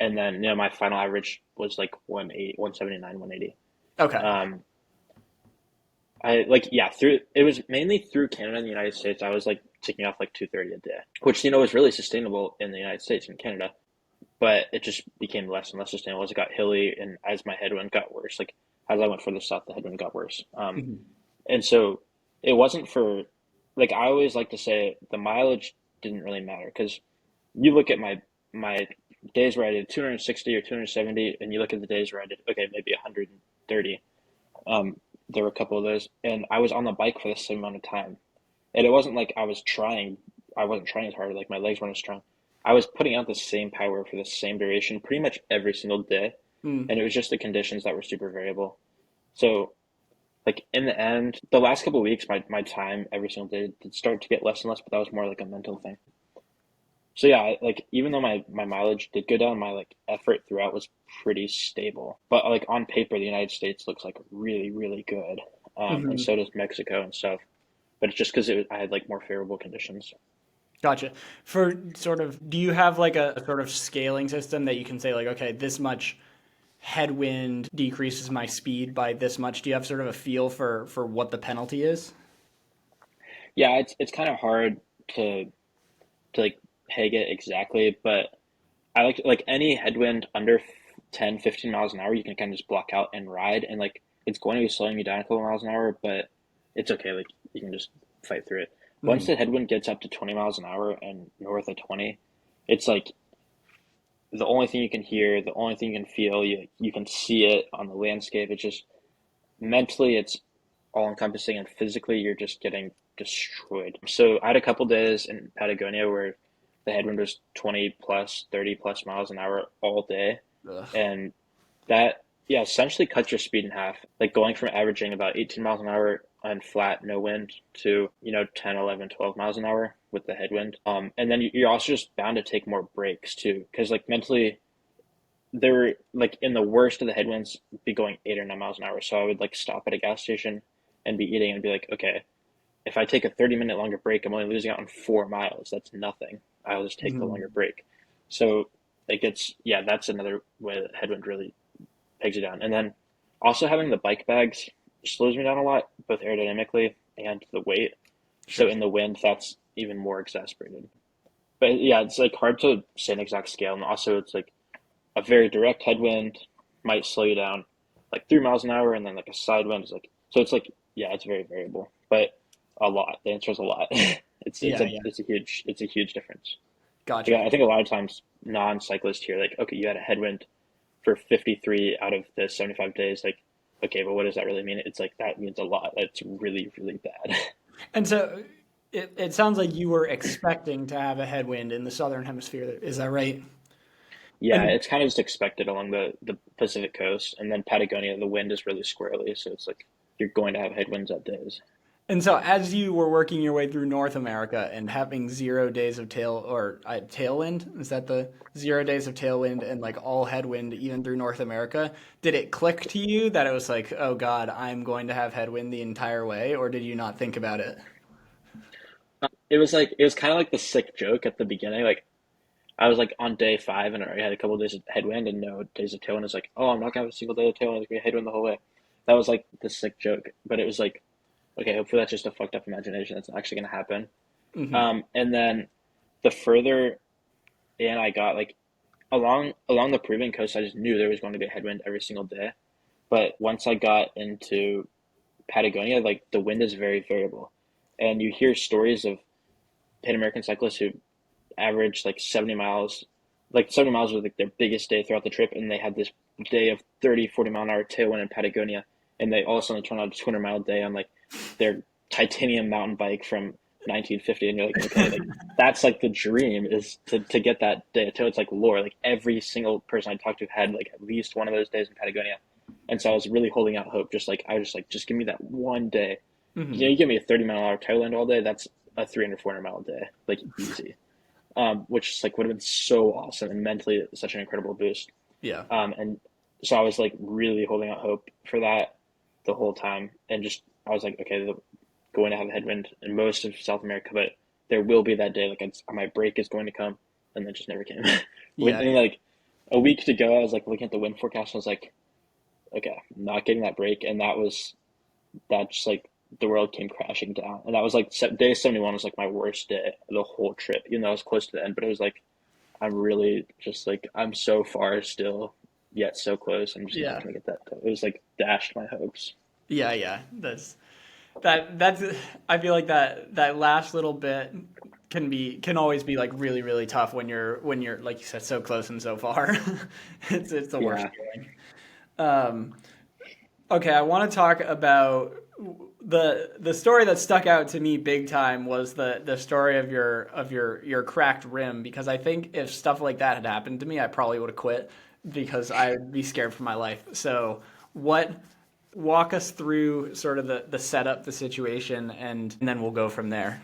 S2: And then, my final average was like 180, 179, 180.
S1: Okay.
S2: Um, I like, yeah, through it was mainly through Canada and the United States. I was like ticking off like 230 a day, which, was really sustainable in the United States and Canada, but it just became less and less sustainable as it got hilly and as my headwind got worse. Like, as I went further south, the headwind got worse.
S1: Mhm.
S2: And so it wasn't for, like, I always like to say the mileage didn't really matter because you look at my days where I did 260 or 270, and you look at the days where I did, okay, maybe 130. Um, there were a couple of those, and I was on the bike for the same amount of time. And it wasn't like I wasn't trying as hard, like my legs weren't as strong. I was putting out the same power for the same duration pretty much every single day.
S1: Mm.
S2: And it was just the conditions that were super variable. So, like, in the end, the last couple of weeks, my time every single day did start to get less and less, but that was more like a mental thing. So yeah, like even though my mileage did go down, my like effort throughout was pretty stable. But like on paper, the United States looks like really, really good, and
S1: Mhm.
S2: so does Mexico and stuff. But it's just because I had like more favorable conditions.
S1: Gotcha. For sort of, do you have like a sort of scaling system that you can say like, okay, this much headwind decreases my speed by this much? Do you have sort of a feel for what the penalty is?
S2: Yeah, it's kind of hard to like peg it exactly, but I like any headwind under 10, 15 miles an hour, you can kind of just block out and ride, and like it's going to be slowing you down a couple miles an hour, but it's okay. Like you can just fight through it. Once
S1: Mhm.
S2: the headwind gets up to 20 miles an hour and north of 20, it's like the only thing you can hear, the only thing you can feel, you can see it on the landscape. It's just mentally, it's all encompassing, and physically, you're just getting destroyed. So I had a couple days in Patagonia where the headwind was 20 plus, 30 plus miles an hour all day.
S1: Ugh.
S2: And that, yeah, essentially cuts your speed in half. Like going from averaging about 18 miles an hour on flat, no wind to, 10, 11, 12 miles an hour with the headwind. And then you're also just bound to take more breaks too. Cause like mentally, they were like in the worst of the headwinds be going 8 or 9 miles an hour. So I would like stop at a gas station and be eating and be like, okay, if I take a 30-minute longer break, I'm only losing out on 4 miles. That's nothing. I'll just take the
S1: Mhm.
S2: longer break. So it gets, yeah, that's another way that headwind really pegs you down. And then also having the bike bags slows me down a lot, both aerodynamically and the weight. So
S1: Sure.
S2: in the wind, that's even more exasperated. But yeah, it's like hard to say an exact scale. And also, it's like a very direct headwind might slow you down like 3 miles an hour, and then like a side wind is like, so it's like, yeah, it's very variable, but a lot. The answer is a lot.
S1: Yeah, yeah.
S2: It's a huge difference.
S1: Gotcha.
S2: Yeah, I think a lot of times non-cyclists here, like, okay, you had a headwind for 53 out of the 75 days. Like, okay, but what does that really mean? It's like, that means a lot. That's really, really bad.
S1: And so it sounds like you were expecting to have a headwind in the southern hemisphere. Is that right?
S2: Yeah,
S1: And
S2: it's kind of just expected along the Pacific coast. And then Patagonia, the wind is really squirrely. So it's like you're going to have headwinds at days.
S1: And so, as you were working your way through North America and having 0 days of tailwind, is that the 0 days of tailwind and like all headwind even through North America? Did it click to you that it was like, oh God, I'm going to have headwind the entire way, or did you not think about it?
S2: It was kind of like the sick joke at the beginning. Like I was like on day 5 and I already had a couple of days of headwind and no days of tailwind. It's like, oh, I'm not gonna have a single day of tailwind. It's gonna be headwind the whole way. That was like the sick joke, but it was like, okay, hopefully that's just a fucked up imagination. That's actually gonna happen.
S1: Hmm.
S2: And then the further in I got, like along the Peruvian coast, I just knew there was going to be a headwind every single day. But once I got into Patagonia, like the wind is very variable, and you hear stories of Pan American cyclists who average like 70 miles. Like 70 miles was like their biggest day throughout the trip, and they had this day of 30, 40 mile an hour tailwind in Patagonia, and they all of a sudden turn on a 200-mile day on like their titanium mountain bike from 1950, and you're like, okay, like that's like the dream is to get that day. So it's like lore. Like every single person I talked to had like at least one of those days in Patagonia, and so I was really holding out hope. Just like I was just like, just give me that one day. You know,
S1: Hmm.
S2: you give me a 30-mile-an-hour tailwind all day, that's a 300, 400 mile day, like easy. Which is like would have been so awesome and mentally such an incredible boost.
S1: Yeah.
S2: And so I was like really holding out hope for that the whole time, and just I was like, okay, going to have a headwind in most of South America, but there will be that day. Like my break is going to come, and then just never came.
S1: Yeah.
S2: Within like a week to go, I was like looking at the wind forecast. And I was like, okay, I'm not getting that break, and that just like the world came crashing down. And that was like day 71 was like my worst day of the whole trip, even though I was close to the end. But it was like I'm really just like I'm so far still, yet so close. I'm just not
S1: Yeah.
S2: gonna get that. It was like dashed my hopes.
S1: Yeah. Yeah. That's I feel like that last little bit can always be like really really tough when you're like you said so close and so far. It's the worst
S2: Yeah.
S1: feeling. Um, okay, I want to talk about the story that stuck out to me big time was the story of your cracked rim, because I think if stuff like that had happened to me, I probably would have quit because I'd be scared for my life. So what walk us through sort of the setup, the situation, and then we'll go from there.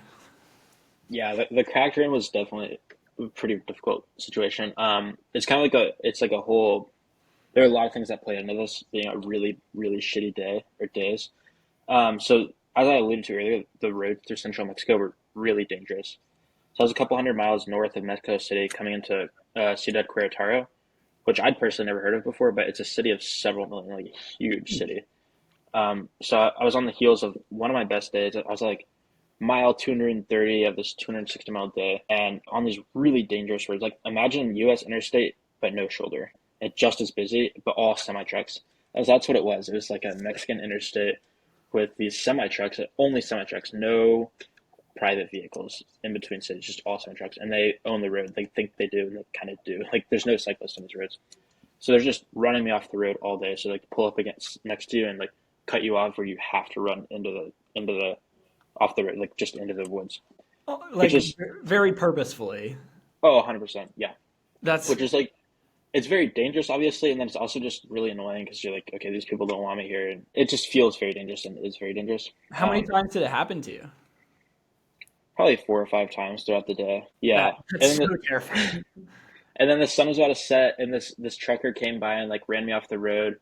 S2: Yeah, the cracked rim was definitely a pretty difficult situation. It's kind of like it's like a whole. There are a lot of things that play into this being a really, really shitty day or days. So as I alluded to earlier, the roads through central Mexico were really dangerous. So I was a couple hundred miles north of Mexico City, coming into Ciudad Querétaro, which I'd personally never heard of before, but it's a city of several million, like a huge city. So I was on the heels of one of my best days. I was like mile 230 of this 260-mile day, and on these really dangerous roads. Like imagine U.S. interstate, but no shoulder. It's just as busy, but all semi trucks. As that's what it was. It was like a Mexican interstate with these semi trucks, only semi trucks, no private vehicles in between cities, just all semi trucks, and they own the road. They think they do, and they kind of do. Like there's no cyclists on these roads, so they're just running me off the road all day. So like pull up against next to you and like cut you off where you have to run into the off the road, like just into the woods,
S1: Oh,
S2: which
S1: like
S2: is
S1: very purposefully.
S2: 100%, yeah.
S1: That's
S2: Which is like it's very dangerous, obviously, and then it's also just really annoying because you're like, okay, these people don't want me here, and it just feels very dangerous and is very dangerous.
S1: how many times did it happen to you?
S2: Probably 4 or 5 times throughout the day.
S1: That
S2: Yeah,
S1: that's
S2: and
S1: so
S2: then
S1: terrifying.
S2: and then the sun was about to set, and this trucker came by and like ran me off the road,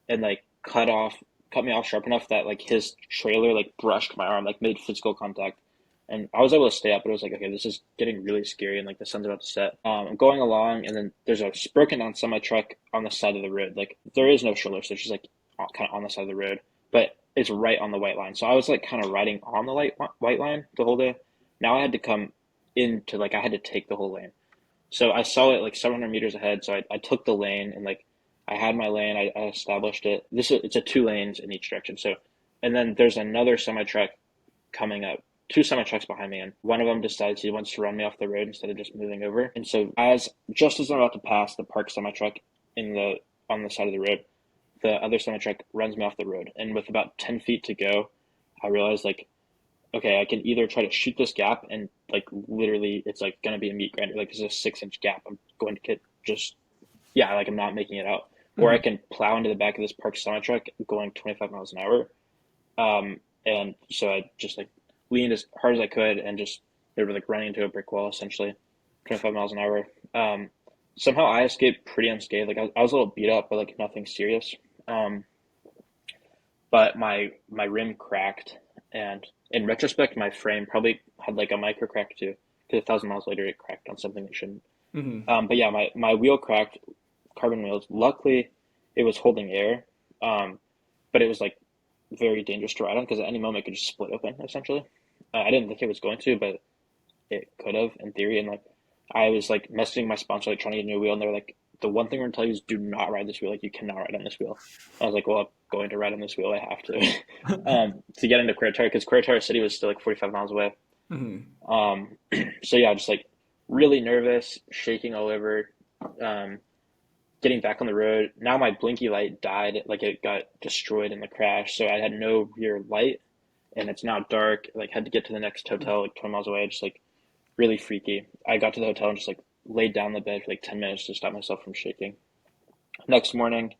S2: and like cut me off sharp enough that like his trailer like brushed my arm, like made physical contact, and I was able to stay up. But it was like, okay, this is getting really scary, and like the sun's about to set. I'm going along, and then there's a broken down semi truck on the side of the road. Like there is no shoulder, so it's just like kind of on the side of the road, but it's right on the white line. So I was like kind of riding on the white line the whole day. Now I had to come into like I had to take the whole lane. So I saw it like 700 meters ahead. So I took the lane and like I had my lane. I established it. It's a 2 lanes in each direction. So, and then there's another semi truck coming up. Two semi trucks behind me, and one of them decides he wants to run me off the road instead of just moving over. And so, just as I'm about to pass the parked semi truck in the on the side of the road, the other semi truck runs me off the road. And with about 10 feet to go, I realized like okay, I can either try to shoot this gap and like literally it's like gonna be a meat grinder. Like there's a 6 inch gap. I'm going to get just yeah, like I'm not making it out. Or I
S1: Mhm.
S2: can plow into the back of this parked semi truck going 25 miles an hour. And so I just like leaned as hard as I could and just they were like running into a brick wall essentially, 25 miles an hour. Somehow I escaped pretty unscathed. Like I was a little beat up, but like nothing serious. Um, but my rim cracked, and in retrospect, my frame probably had like a micro crack too. Because 1,000 miles later, it cracked on something it shouldn't.
S1: Mhm.
S2: But yeah, my wheel cracked, carbon wheels. Luckily, it was holding air, um, but it was like very dangerous to ride on because at any moment it could just split open. Essentially, I didn't think it was going to, but it could have in theory. And like I was like messaging my sponsor, like trying to get a new wheel, and they're like, the one thing we're gonna tell you is do not ride this wheel. Like you cannot ride on this wheel. I was like, well, I'm going to ride on this wheel. I have to. To get into Querétaro because Querétaro City was still like 45 miles away.
S1: Mhm.
S2: Um, so yeah, just like really nervous, shaking all over. Um, Getting back on the road. Now my blinky light died, like it got destroyed in the crash, so I had no rear light. and it's now dark. Like had to get to the next hotel like 20 miles away, just like really freaky. I got to the hotel and just like laid down in the bed for like 10 minutes to stop myself from shaking. Next morning,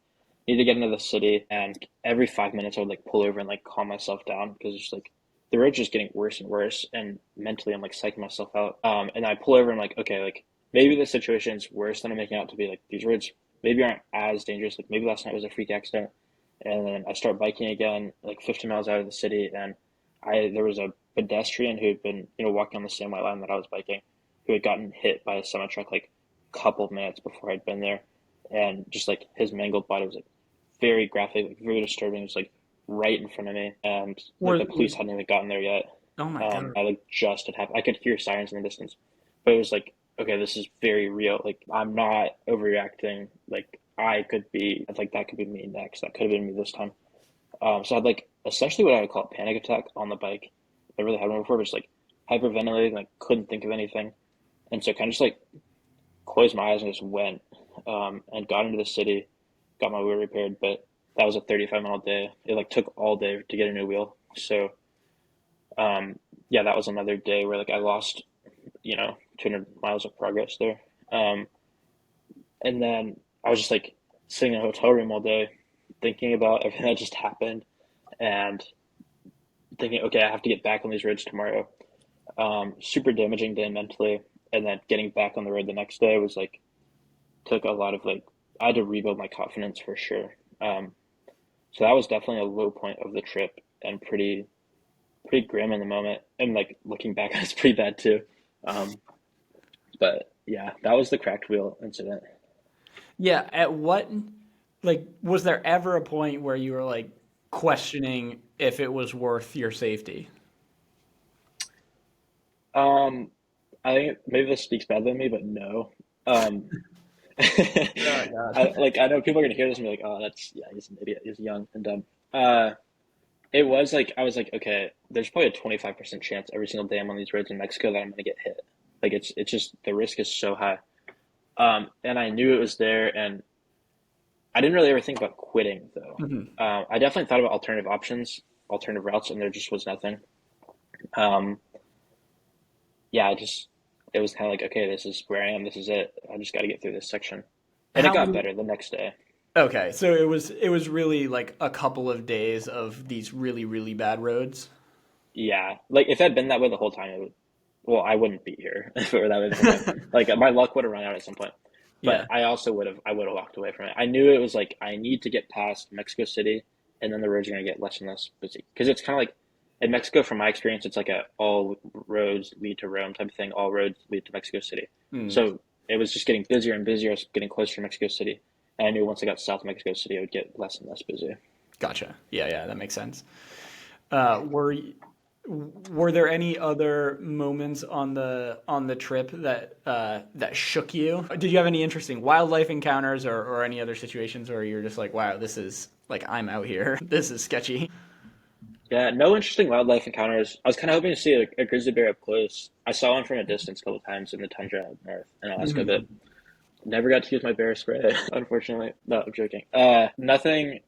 S2: need to get into the city, and every 5 minutes I would like pull over and like calm myself down because it's just like the road's just getting worse and worse, and mentally I'm like psyching myself out. And I pull over and I'm like, okay, like maybe the situation's worse than I'm making out to be. Like these roads maybe aren't as dangerous. Like maybe last night was a freak accident. And then I start biking again, like 50 miles out of the city, and I there was a pedestrian who had been, walking on the same white line that I was biking, who had gotten hit by a semi truck like a couple of minutes before I'd been there, and just like his mangled body was like very graphic, like very disturbing. It was like right in front of me, and like
S1: Or
S2: the police hadn't even gotten there yet.
S1: oh my god.
S2: I like just had happened. I could hear sirens in the distance, but it was like, okay, this is very real. Like I'm not overreacting. Like I could be like that could be me next. That could have been me this time. So I had like essentially what I would call a panic attack on the bike. I really had one before, but just like hyperventilating, like couldn't think of anything, and so kind of just like closed my eyes and just went, and got into the city, got my wheel repaired. But that was a 35-mile day. It like took all day to get a new wheel. So yeah, that was another day where like I lost 200 miles of progress there. Um, and then I was just like sitting in a hotel room all day, thinking about everything that just happened, and thinking, okay, I have to get back on these roads tomorrow. Super damaging day mentally, and then getting back on the road the next day was like took a lot of like I had to rebuild my confidence for sure. So that was definitely a low point of the trip and pretty grim in the moment, and like looking back, it's pretty bad too. Um, but yeah, that was the cracked wheel incident.
S1: Yeah, at what like was there ever a point where you were like questioning if it was worth your safety?
S2: Um, I think maybe this speaks better than me, but no. Um,
S1: Oh God.
S2: I know people are gonna hear this and be like, "Oh, that's yeah, he's an idiot. He's young and dumb." Uh, it was like I was like, okay, there's probably a 25% chance every single day I'm on these roads in Mexico that I'm gonna get hit. Like it's just the risk is so high. And I knew it was there, and I didn't really ever think about quitting though.
S1: Mhm.
S2: I definitely thought about alternative options, alternative routes, and there just was nothing. Um, yeah, it was kind of like, okay, this is where I am. This is it. I just got to get through this section, and it
S1: How
S2: got
S1: many
S2: better the next day.
S1: Okay, so it was really like a couple of days of these really really bad roads.
S2: Yeah, like if it had been that way the whole time, it would. Well, I wouldn't be here if it were that way the whole time. Like my luck would have run out at some point. But
S1: Yeah.
S2: I also would have walked away from it. I knew it was like I need to get past Mexico City, and then the roads are gonna get less and less busy because it's kind of like in Mexico, from my experience, it's like a all roads lead to Rome type of thing. All roads lead to Mexico City.
S1: Mm,
S2: So it was just getting busier and busier. I was getting closer to Mexico City, and I knew once I got south of Mexico City, it would get less and less busy.
S1: gotcha. Yeah, yeah, that makes sense. Uh, were y- were there any other moments on the trip that shook you? Did you have any interesting wildlife encounters or any other situations where you're just like, wow, this is like I'm out here. This is sketchy.
S2: Yeah, no interesting wildlife encounters. I was kind of hoping to see a grizzly bear up close. I saw one from a distance a couple times in the tundra up north in Alaska, but
S1: Mhm.
S2: never got to use my bear spray, unfortunately. No, I'm joking. Nothing.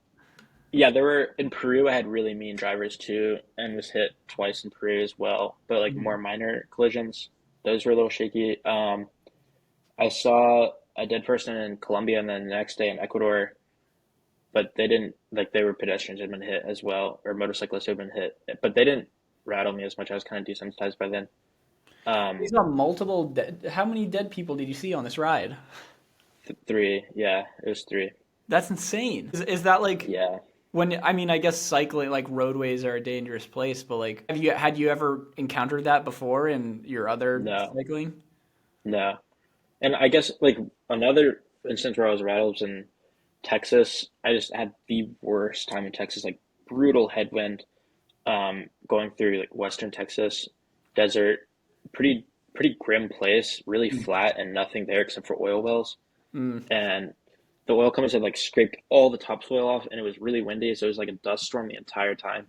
S2: Yeah, there were in Peru. I had really mean drivers too, and was hit twice in Peru as well. But like more minor collisions, those were a little shaky. I saw a dead person in Colombia, and then the next day in Ecuador, but they didn't like they were pedestrians had been hit as well, or motorcyclists had been hit, but they didn't rattle me as much. I was kind of desensitized by then.
S1: You
S2: Um,
S1: saw multiple dead. How many dead people did you see on this ride?
S2: three, yeah, it was three,
S1: That's insane. Is that like
S2: yeah.
S1: when I mean I guess cycling like roadways are a dangerous place, but like had you ever encountered that before in your other
S2: No,
S1: cycling?
S2: no, and I guess like another instance where I was rattled was in Texas. I just had the worst time in Texas, like brutal headwind, going through like western Texas, desert, pretty grim place, really flat and nothing there except for oil wells.
S1: Mm.
S2: And the oil companies had like scraped all the topsoil off, and it was really windy, so it was like a dust storm the entire time.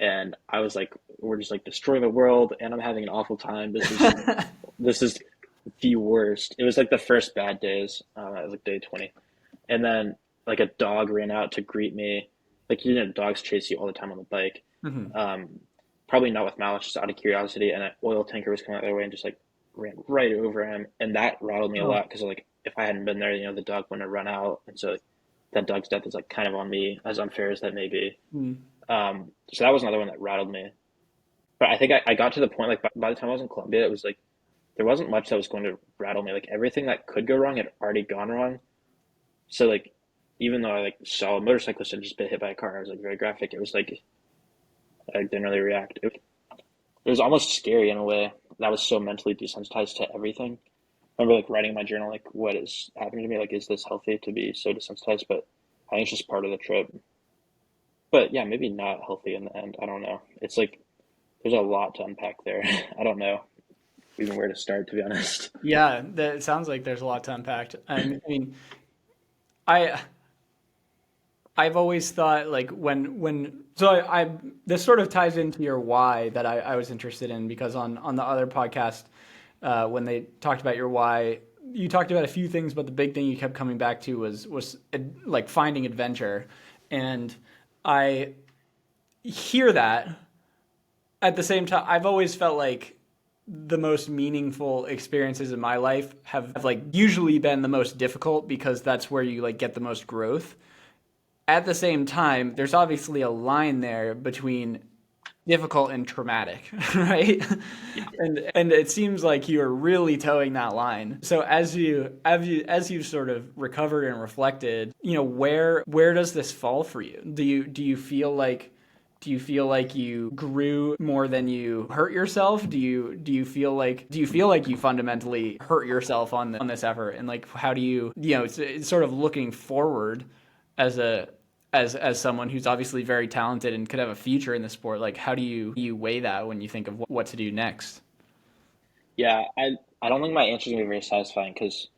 S2: And I was like, we're just like destroying the world, and I'm having an awful time. This is the worst. It was like the first bad days. It was like day 20, and then like a dog ran out to greet me. Like dogs chase you all the time on the bike.
S1: Mhm.
S2: Um, probably not with malice, just out of curiosity, and an oil tanker was coming out their way and just like ran right over him, and that rattled me a
S1: Oh.
S2: lot because like if I hadn't been there, the dog wouldn't have run out, and so like, that dog's death is like kind of on me, as unfair as that may be.
S1: Mm.
S2: So that was another one that rattled me. But I think I got to the point like by the time I was in Colombia, it was like there wasn't much that was going to rattle me. Like everything that could go wrong had already gone wrong. So like even though I like saw a motorcyclist and just been hit by a car, I was like very graphic. It was like I didn't really react. It was almost scary in a way. That was so mentally desensitized to everything. I remember like writing in my journal like what is happening to me? Like is this healthy to be so desensitized? But I think it's just part of the trip. But yeah, maybe not healthy in the end. I don't know. It's like there's a lot to unpack there. I don't know even where to start, to be honest.
S1: Yeah, it sounds like there's a lot to unpack. I mean, I I've always thought like when so I this sort of ties into your why that I was interested in because on the other podcast when they talked about your why, you talked about a few things, but the big thing you kept coming back to was like finding adventure, and I hear that. At the same time, I've always felt like the most meaningful experiences in my life have like usually been the most difficult because that's where you like get the most growth. At the same time, there's obviously a line there between difficult and traumatic, right?
S2: Yeah.
S1: And it seems like you are really towing that line. So as you sort of recovered and reflected, where does this fall for you? Do you feel like you grew more than you hurt yourself? Do you feel like you fundamentally hurt yourself on this effort? And like how do it's sort of looking forward as a as someone who's obviously very talented and could have a future in the sport, like how do you weigh that when you think of what to do next?
S2: Yeah, I don't think my answer is gonna be very satisfying because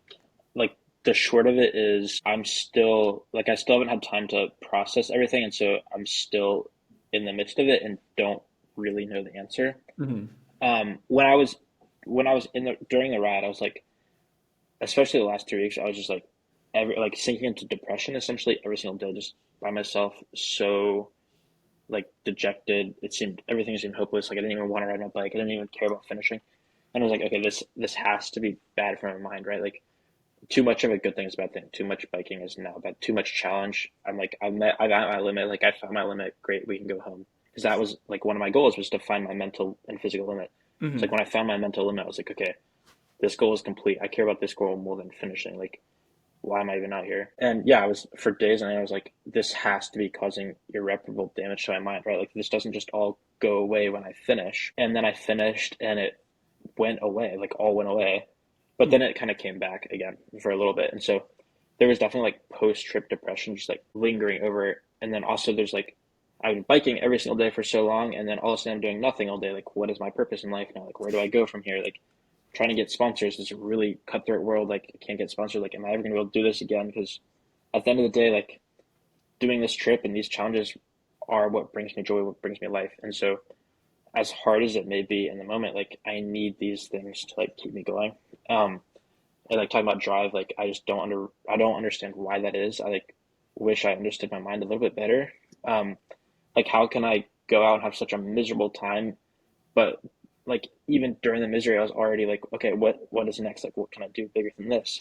S2: like the short of it is I'm still like I still haven't had time to process everything, and so I'm still in the midst of it and don't really know the answer.
S1: Mm-hmm.
S2: When I was in the during the ride, I was like, especially the last 2 weeks, I was just like every like sinking into depression essentially every single day, just by myself, so like dejected. It seemed everything seemed hopeless. Like I didn't even want to ride my bike. I didn't even care about finishing. And I was like, okay, this has to be bad for my mind, right? Like too much of a good thing is a bad thing. Too much biking is now bad. Too much challenge. I'm like, I've at my limit. Like I found my limit. Great, we can go home. Because that was like one of my goals was to find my mental and physical limit. It's
S1: Mm-hmm.
S2: like when I found my mental limit, I was like, okay, this goal is complete. I care about this goal more than finishing. Like, why am I even out here? And yeah, I was for days and I was like, this has to be causing irreparable damage to my mind, right? Like this doesn't just all go away when I finish. And then I finished and it went away, like all went away. But then it kind of came back again for a little bit. And so there was definitely like post trip depression, just like lingering over it. And then also there's like, I've been biking every single day for so long. And then all of a sudden I'm doing nothing all day. Like, what is my purpose in life now? Like, where do I go from here? Like, trying to get sponsors is a really cutthroat world. Like, I can't get sponsored. Like, am I ever going to be able to do this again? Because at the end of the day, like, doing this trip and these challenges are what brings me joy, what brings me life. And so, as hard as it may be in the moment, like, I need these things to like keep me going. Um, and like talking about drive, like, I don't understand why that is. I like wish I understood my mind a little bit better. Um, like, how can I go out and have such a miserable time, but like even during the misery, I was already like, okay, what is next? Like, what can I do bigger than this?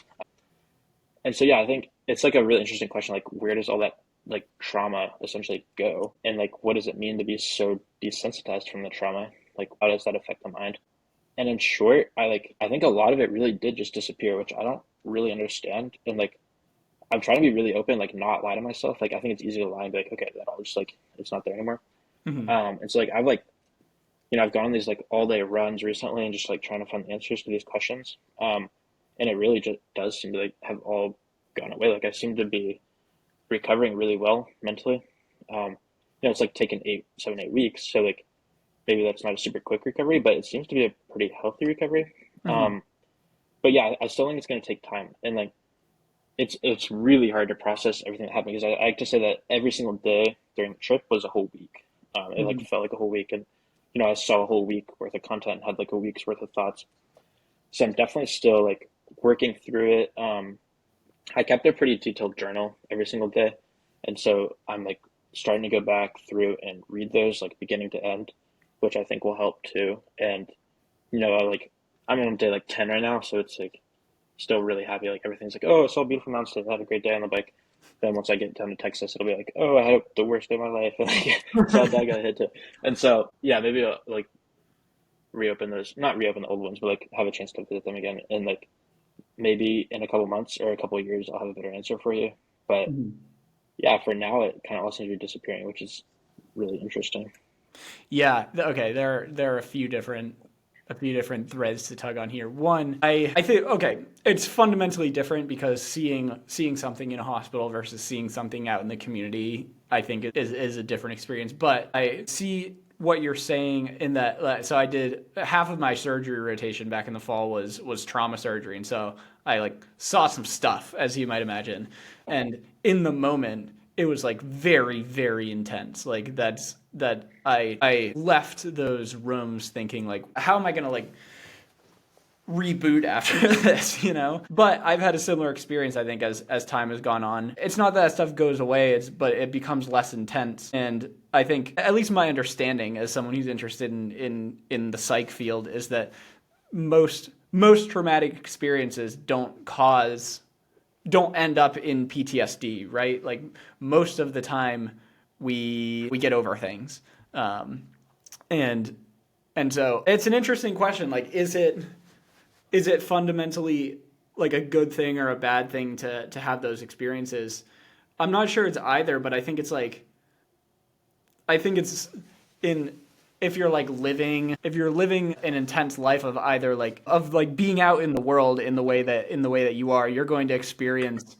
S2: And so yeah, I think it's like a really interesting question. Like, where does all that like trauma essentially go, and like what does it mean to be so desensitized from the trauma? Like, how does that affect the mind? And in short, I think a lot of it really did just disappear, which I don't really understand. And like I'm trying to be really open, like not lie to myself. Like I think it's easy to lie and be like, okay, that all just like it's not there anymore.
S1: Mm-hmm.
S2: And so like I've like I've gone on these like all day runs recently and just like trying to find answers to these questions. And it really just does seem to like have all gone away. Like I seem to be recovering really well mentally. It's like taken 8 7 8 weeks, so like maybe that's not a super quick recovery, but it seems to be a pretty healthy recovery.
S1: Mm-hmm.
S2: But yeah, I still think it's going to take time, and like it's really hard to process everything that happened because I like to say that every single day during the trip was a whole week. It like
S1: Mm-hmm.
S2: felt like a whole week, and I saw a whole week worth of content and had like a week's worth of thoughts. So I'm definitely still like working through it. I kept a pretty detailed journal every single day, and so I'm like starting to go back through and read those like beginning to end. which I think will help too. And like I'm on day like 10 right now, so it's like still really happy. Like everything's like, oh, it's all beautiful mountains. I had a great day on the bike. Then once I get down to Texas, it'll be like, oh, I had the worst day of my life. And like, so that got hit too. And so yeah, maybe I'll like reopen those, not reopen the old ones, but like have a chance to visit them again. And like maybe in a couple months or a couple of years, I'll have a better answer for you. But
S1: Mhm.
S2: yeah, for now, it kind of all seems to be disappearing, which is really interesting.
S1: Yeah. Okay. There are a few different threads to tug on here. One, I think okay, it's fundamentally different because seeing something in a hospital versus seeing something out in the community, I think is a different experience. But I see what you're saying in that. So I did half of my surgery rotation back in the fall was trauma surgery, and so I like saw some stuff, as you might imagine, and in the moment it was like very intense. Like that I left those rooms thinking like, how am I gonna like reboot after this, you know? But I've had a similar experience, I think, as time has gone on. It's not that stuff goes away, but it becomes less intense. And I think, at least my understanding as someone who's interested in the psych field, is that most traumatic experiences don't end up in PTSD, right? Like most of the time we get over things. And and so it's an interesting question. Like, is it fundamentally like a good thing or a bad thing to have those experiences? I'm not sure it's either, but I think it's in if you're living an intense life of either like being out in the world in the way that you are, you're going to experience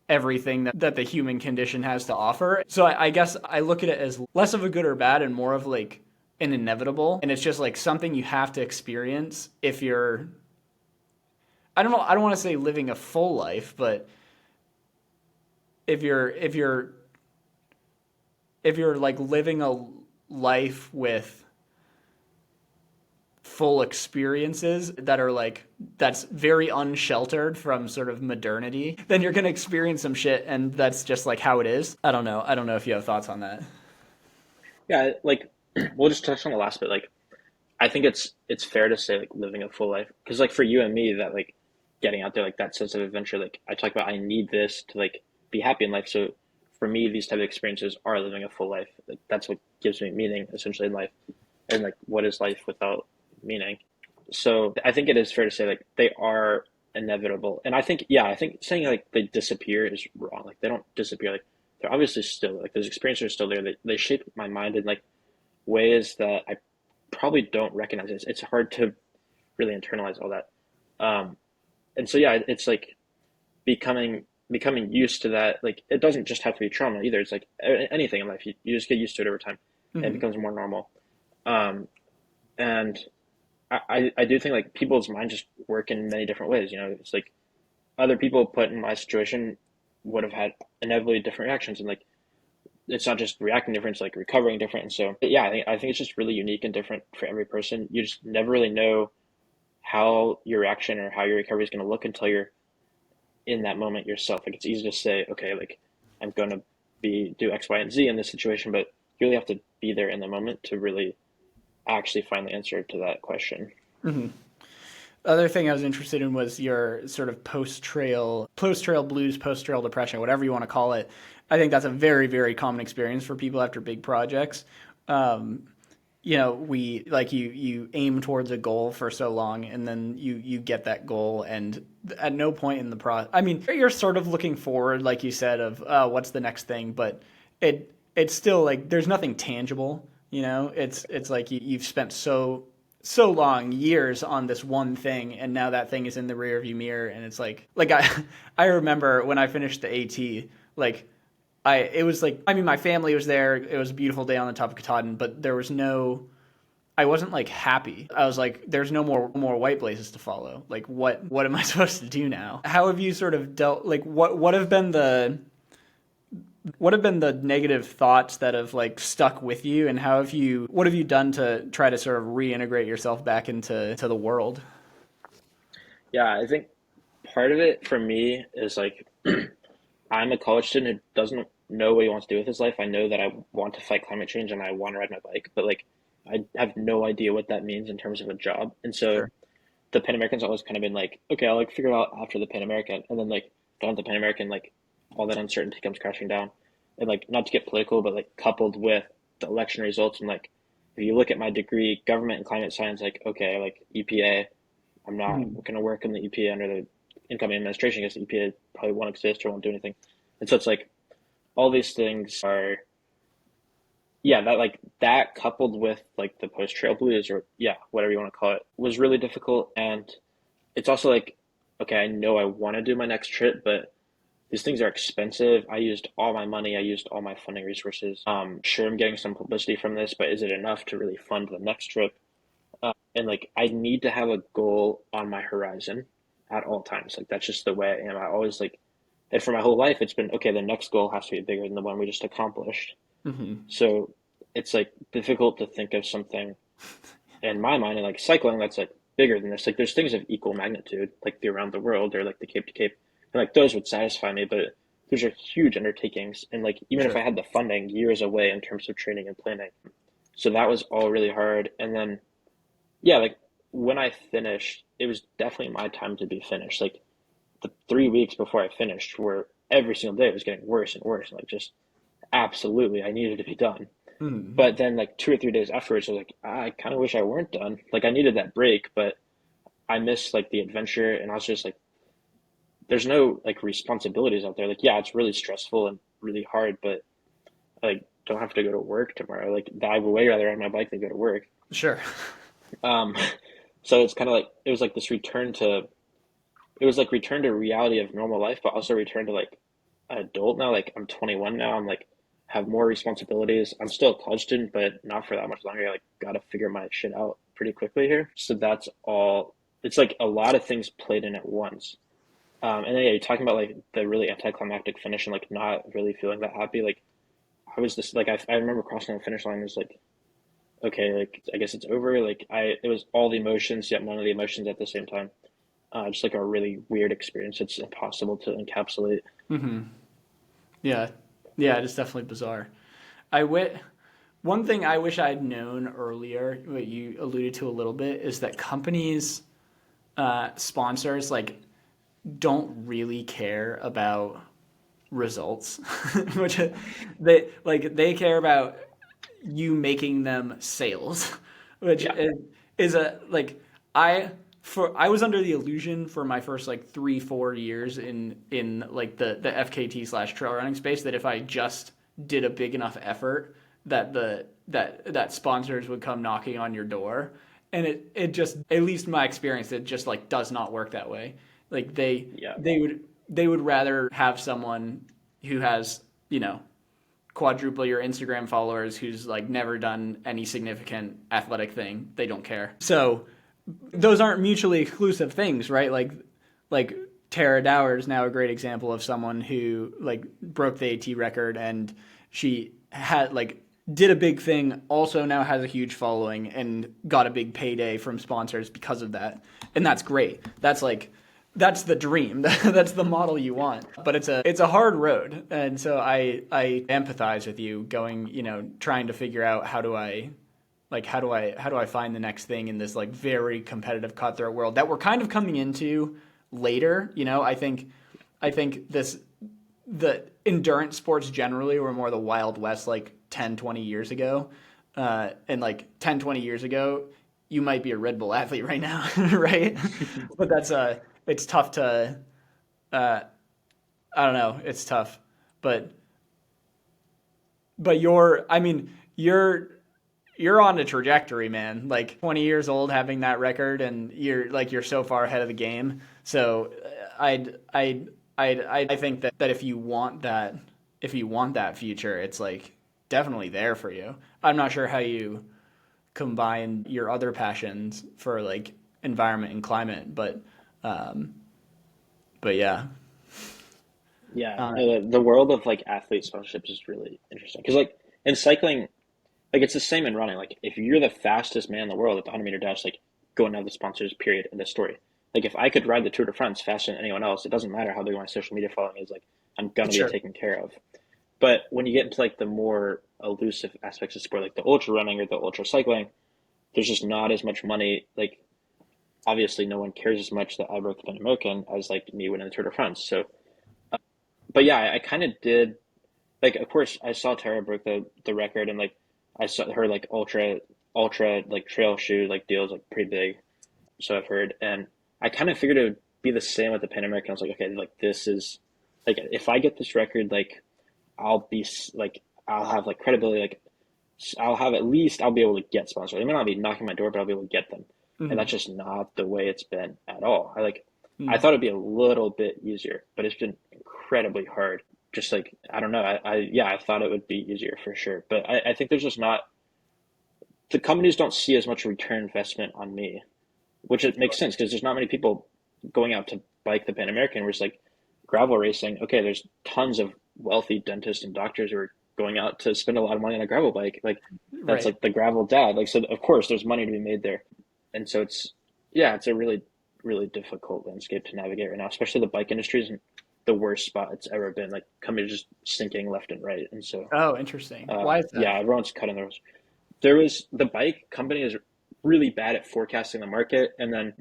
S1: everything that the human condition has to offer. So I guess I look at it as less of a good or bad and more of like an inevitable. And it's just like something you have to experience if you're, I don't know, I don't want to say living a full life, but if you're like living a life with full experiences that are like that's very unsheltered from sort of modernity, then you're going to experience some shit, and that's just like how it is. I don't know if you have thoughts on that.
S2: Yeah, like we'll just touch on the last bit. Like I think it's fair to say like living a full life because like for you and me that like getting out there like that sense of adventure like I talk about I need this to like be happy in life. So for me these type of experiences are living a full life. Like that's what gives me meaning essentially in life. And like what is life without meaning? So I think it is fair to say like they are inevitable. And I think yeah, I think saying like they disappear is wrong. Like they don't disappear. Like they're obviously still like those experiences are still there. They shape my mind in like ways that I probably don't recognize. It's hard to really internalize all that. Um, and so yeah, it's like becoming used to that. Like it doesn't just have to be trauma either. It's like anything in life. You just get used to it over time, and it
S1: Mm-hmm.
S2: becomes more normal. Um, and I do think like people's minds just work in many different ways. It's like other people put in my situation would have had inevitably different reactions, and like it's not just reacting different, it's like recovering different. And so yeah, I think it's just really unique and different for every person. You just never really know how your reaction or how your recovery is going to look until you're in that moment yourself. Like it's easy to say, okay, like I'm going to be do X, Y, and Z in this situation, but you really have to be there in the moment to really actually find the answer to that question.
S1: Mm-hmm. Other thing I was interested in was your sort of post trail blues, post trail depression, whatever you want to call it. I think that's a very common experience for people after big projects. Um, we like you aim towards a goal for so long, and then you get that goal, and at no point in the process, I mean, you're sort of looking forward, like you said, of what's the next thing, but it's still like there's nothing tangible. It's like you've spent so long years on this one thing, and now that thing is in the rearview mirror, and it's like I remember when I finished the AT, like it was like, I mean, my family was there. It was a beautiful day on the top of Katahdin, but there was I wasn't like happy. I was like, there's no more white blazes to follow. Like, what am I supposed to do now? How have you sort of dealt? Like, what have been the negative thoughts that have like stuck with you, and what have you done to try to sort of reintegrate yourself back into the world?
S2: Yeah, I think part of it for me is like I'm a college student who doesn't know what he wants to do with his life. I know that I want to fight climate change and I want to ride my bike, but like I have no idea what that means in terms of a job. And so
S1: Sure.
S2: the Pan American's always kind of been like, okay, I'll like figure it out after the Pan American, and then like down at the Pan American, like all that uncertainty comes crashing down, and like not to get political, but like coupled with the election results, and like if you look at my degree, government and climate science, like okay, like EPA, I'm not
S1: Mhm.
S2: going to work in the EPA under the incoming administration because the EPA probably won't exist or won't do anything, and so it's like all these things are yeah, that like that coupled with like the post trail blues or yeah, whatever you want to call it, was really difficult. And it's also like, okay, I know I want to do my next trip, but these things are expensive. I used all my money, I used all my funding resources. Sure, I'm getting some publicity from this, but is it enough to really fund the next trip? And like, I need to have a goal on my horizon at all times. Like, that's just the way I am. I always like, and for my whole life, it's been okay, the next goal has to be bigger than the one we just accomplished.
S1: Mhm.
S2: So it's like difficult to think of something in my mind, and like cycling that's like bigger than this. Like there's things of equal magnitude, like the around the world or like the Cape to Cape, and like those would satisfy me. But those are huge undertakings, and like even if
S1: Sure.
S2: I had the funding, years away in terms of training and planning. So that was all really hard. And then yeah, like when I finished, it was definitely my time to be finished. Like the 3 weeks before I finished were every single day it was getting worse and worse. Like just absolutely, I needed to be done.
S1: Mhm.
S2: But then like 2 or 3 days afterwards, I was like, I kind of wish I weren't done. Like I needed that break, but I missed like the adventure, and I was just like, there's no like responsibilities out there. Like yeah, it's really stressful and really hard, but I like don't have to go to work tomorrow. Like I would way rather ride my bike than go to work.
S1: Sure.
S2: Um, so it's kind of like it was like this return to it was like return to reality of normal life, but also return to like an adult now. Like I'm 21 now. I'm like have more responsibilities. I'm still a college student, but not for that much longer. I like got to figure my shit out pretty quickly here. So that's all. It's like a lot of things played in at once. And then yeah, you're talking about like the really anticlimactic finish and like not really feeling that happy. Like I was just like I remember crossing the finish line. It was like okay, like I guess it's over. Like it was all the emotions yet none of the emotions at the same time. Just like a really weird experience. It's impossible to encapsulate.
S1: Mhm. Yeah. Yeah, it is definitely bizarre. I wit One thing I wish I'd known earlier, what you alluded to a little bit, is that companies, sponsors, like don't really care about results, which they care about you making them sales, which
S2: Yeah,
S1: is a like I was under the illusion for my first like 3 4 years in like the FKT slash trail running space that if I just did a big enough effort that that sponsors would come knocking on your door, and it just, at least my experience, it just like does not work that way. Like
S2: yeah,
S1: they would rather have someone who has, you know, quadruple your Instagram followers, who's like never done any significant athletic thing. They don't care. So those aren't mutually exclusive things, right? Like Tara Dower is now a great example of someone who like broke the AT record, and she had like did a big thing, also now has a huge following and got a big payday from sponsors because of that. And that's great. That's the dream. That's the model you want. But it's a hard road. And so I empathize with you going, you know, trying to figure out how do I find the next thing in this like very competitive cutthroat world that we're kind of coming into later. You know, I think this the endurance sports generally were more the Wild West like 10 20 years ago. And like 10 20 years ago, you might be a Red Bull athlete right now, right? But it's tough to uh, I don't know, it's tough. But I mean, you're on a trajectory, man. Like 20 years old, having that record, and you're so far ahead of the game. So I think that if you want that future, it's like definitely there for you. I'm not sure how you combine your other passions for like environment and climate, um, but yeah.
S2: yeah.
S1: Uh,
S2: No, the world of like athlete sponsorships is really interesting because like in cycling, like it's the same in running. Like if you're the fastest man in the world at the 100-meter dash, like go and have the sponsors. Period. In this story. Like if I could ride the Tour de France faster than anyone else, it doesn't matter how big my social media following is. Like I'm gonna be
S1: sure.
S2: taken care of. But when you get into like the more elusive aspects of sport, like the ultra running or the ultra cycling, there's just not as much money. Like obviously, no one cares as much that I broke the Pan American as like me winning the Tour de France. So, but yeah, I kind of did. Like, of course, I saw Tara broke the record, and like I saw her like ultra like trail shoe like deals like pretty big. So I've heard, and I kind of figured it would be the same with the Pan American. I was like, okay, like this is like if I get this record, like I'll be like I'll have like credibility, like I'll have at least I'll be able to get sponsors. They might not be knocking my door, but I'll be able to get them. And that's
S1: Mm-hmm.
S2: just not the way it's been at all. I
S1: Mm.
S2: thought it'd be a little bit easier, but it's been incredibly hard. Just like I don't know, yeah, I thought it would be easier for sure. But I think there's just not the companies don't see as much return investment on me, which it makes sense because there's not many people going out to bike the Pan American. Where it's like gravel racing. Okay, there's tons of wealthy dentists and doctors who are going out to spend a lot of money on a gravel bike. Like that's
S1: Right.
S2: like the gravel dad. Like so, of course, there's money to be made there, and so it's a really difficult landscape to navigate right now. Especially the bike industry is in the worst spot it's ever been. Like companies just sinking left and right, and so
S1: Oh, interesting. Why is that?
S2: yeah, everyone's cutting their. There was the bike company is really bad at forecasting the market, and then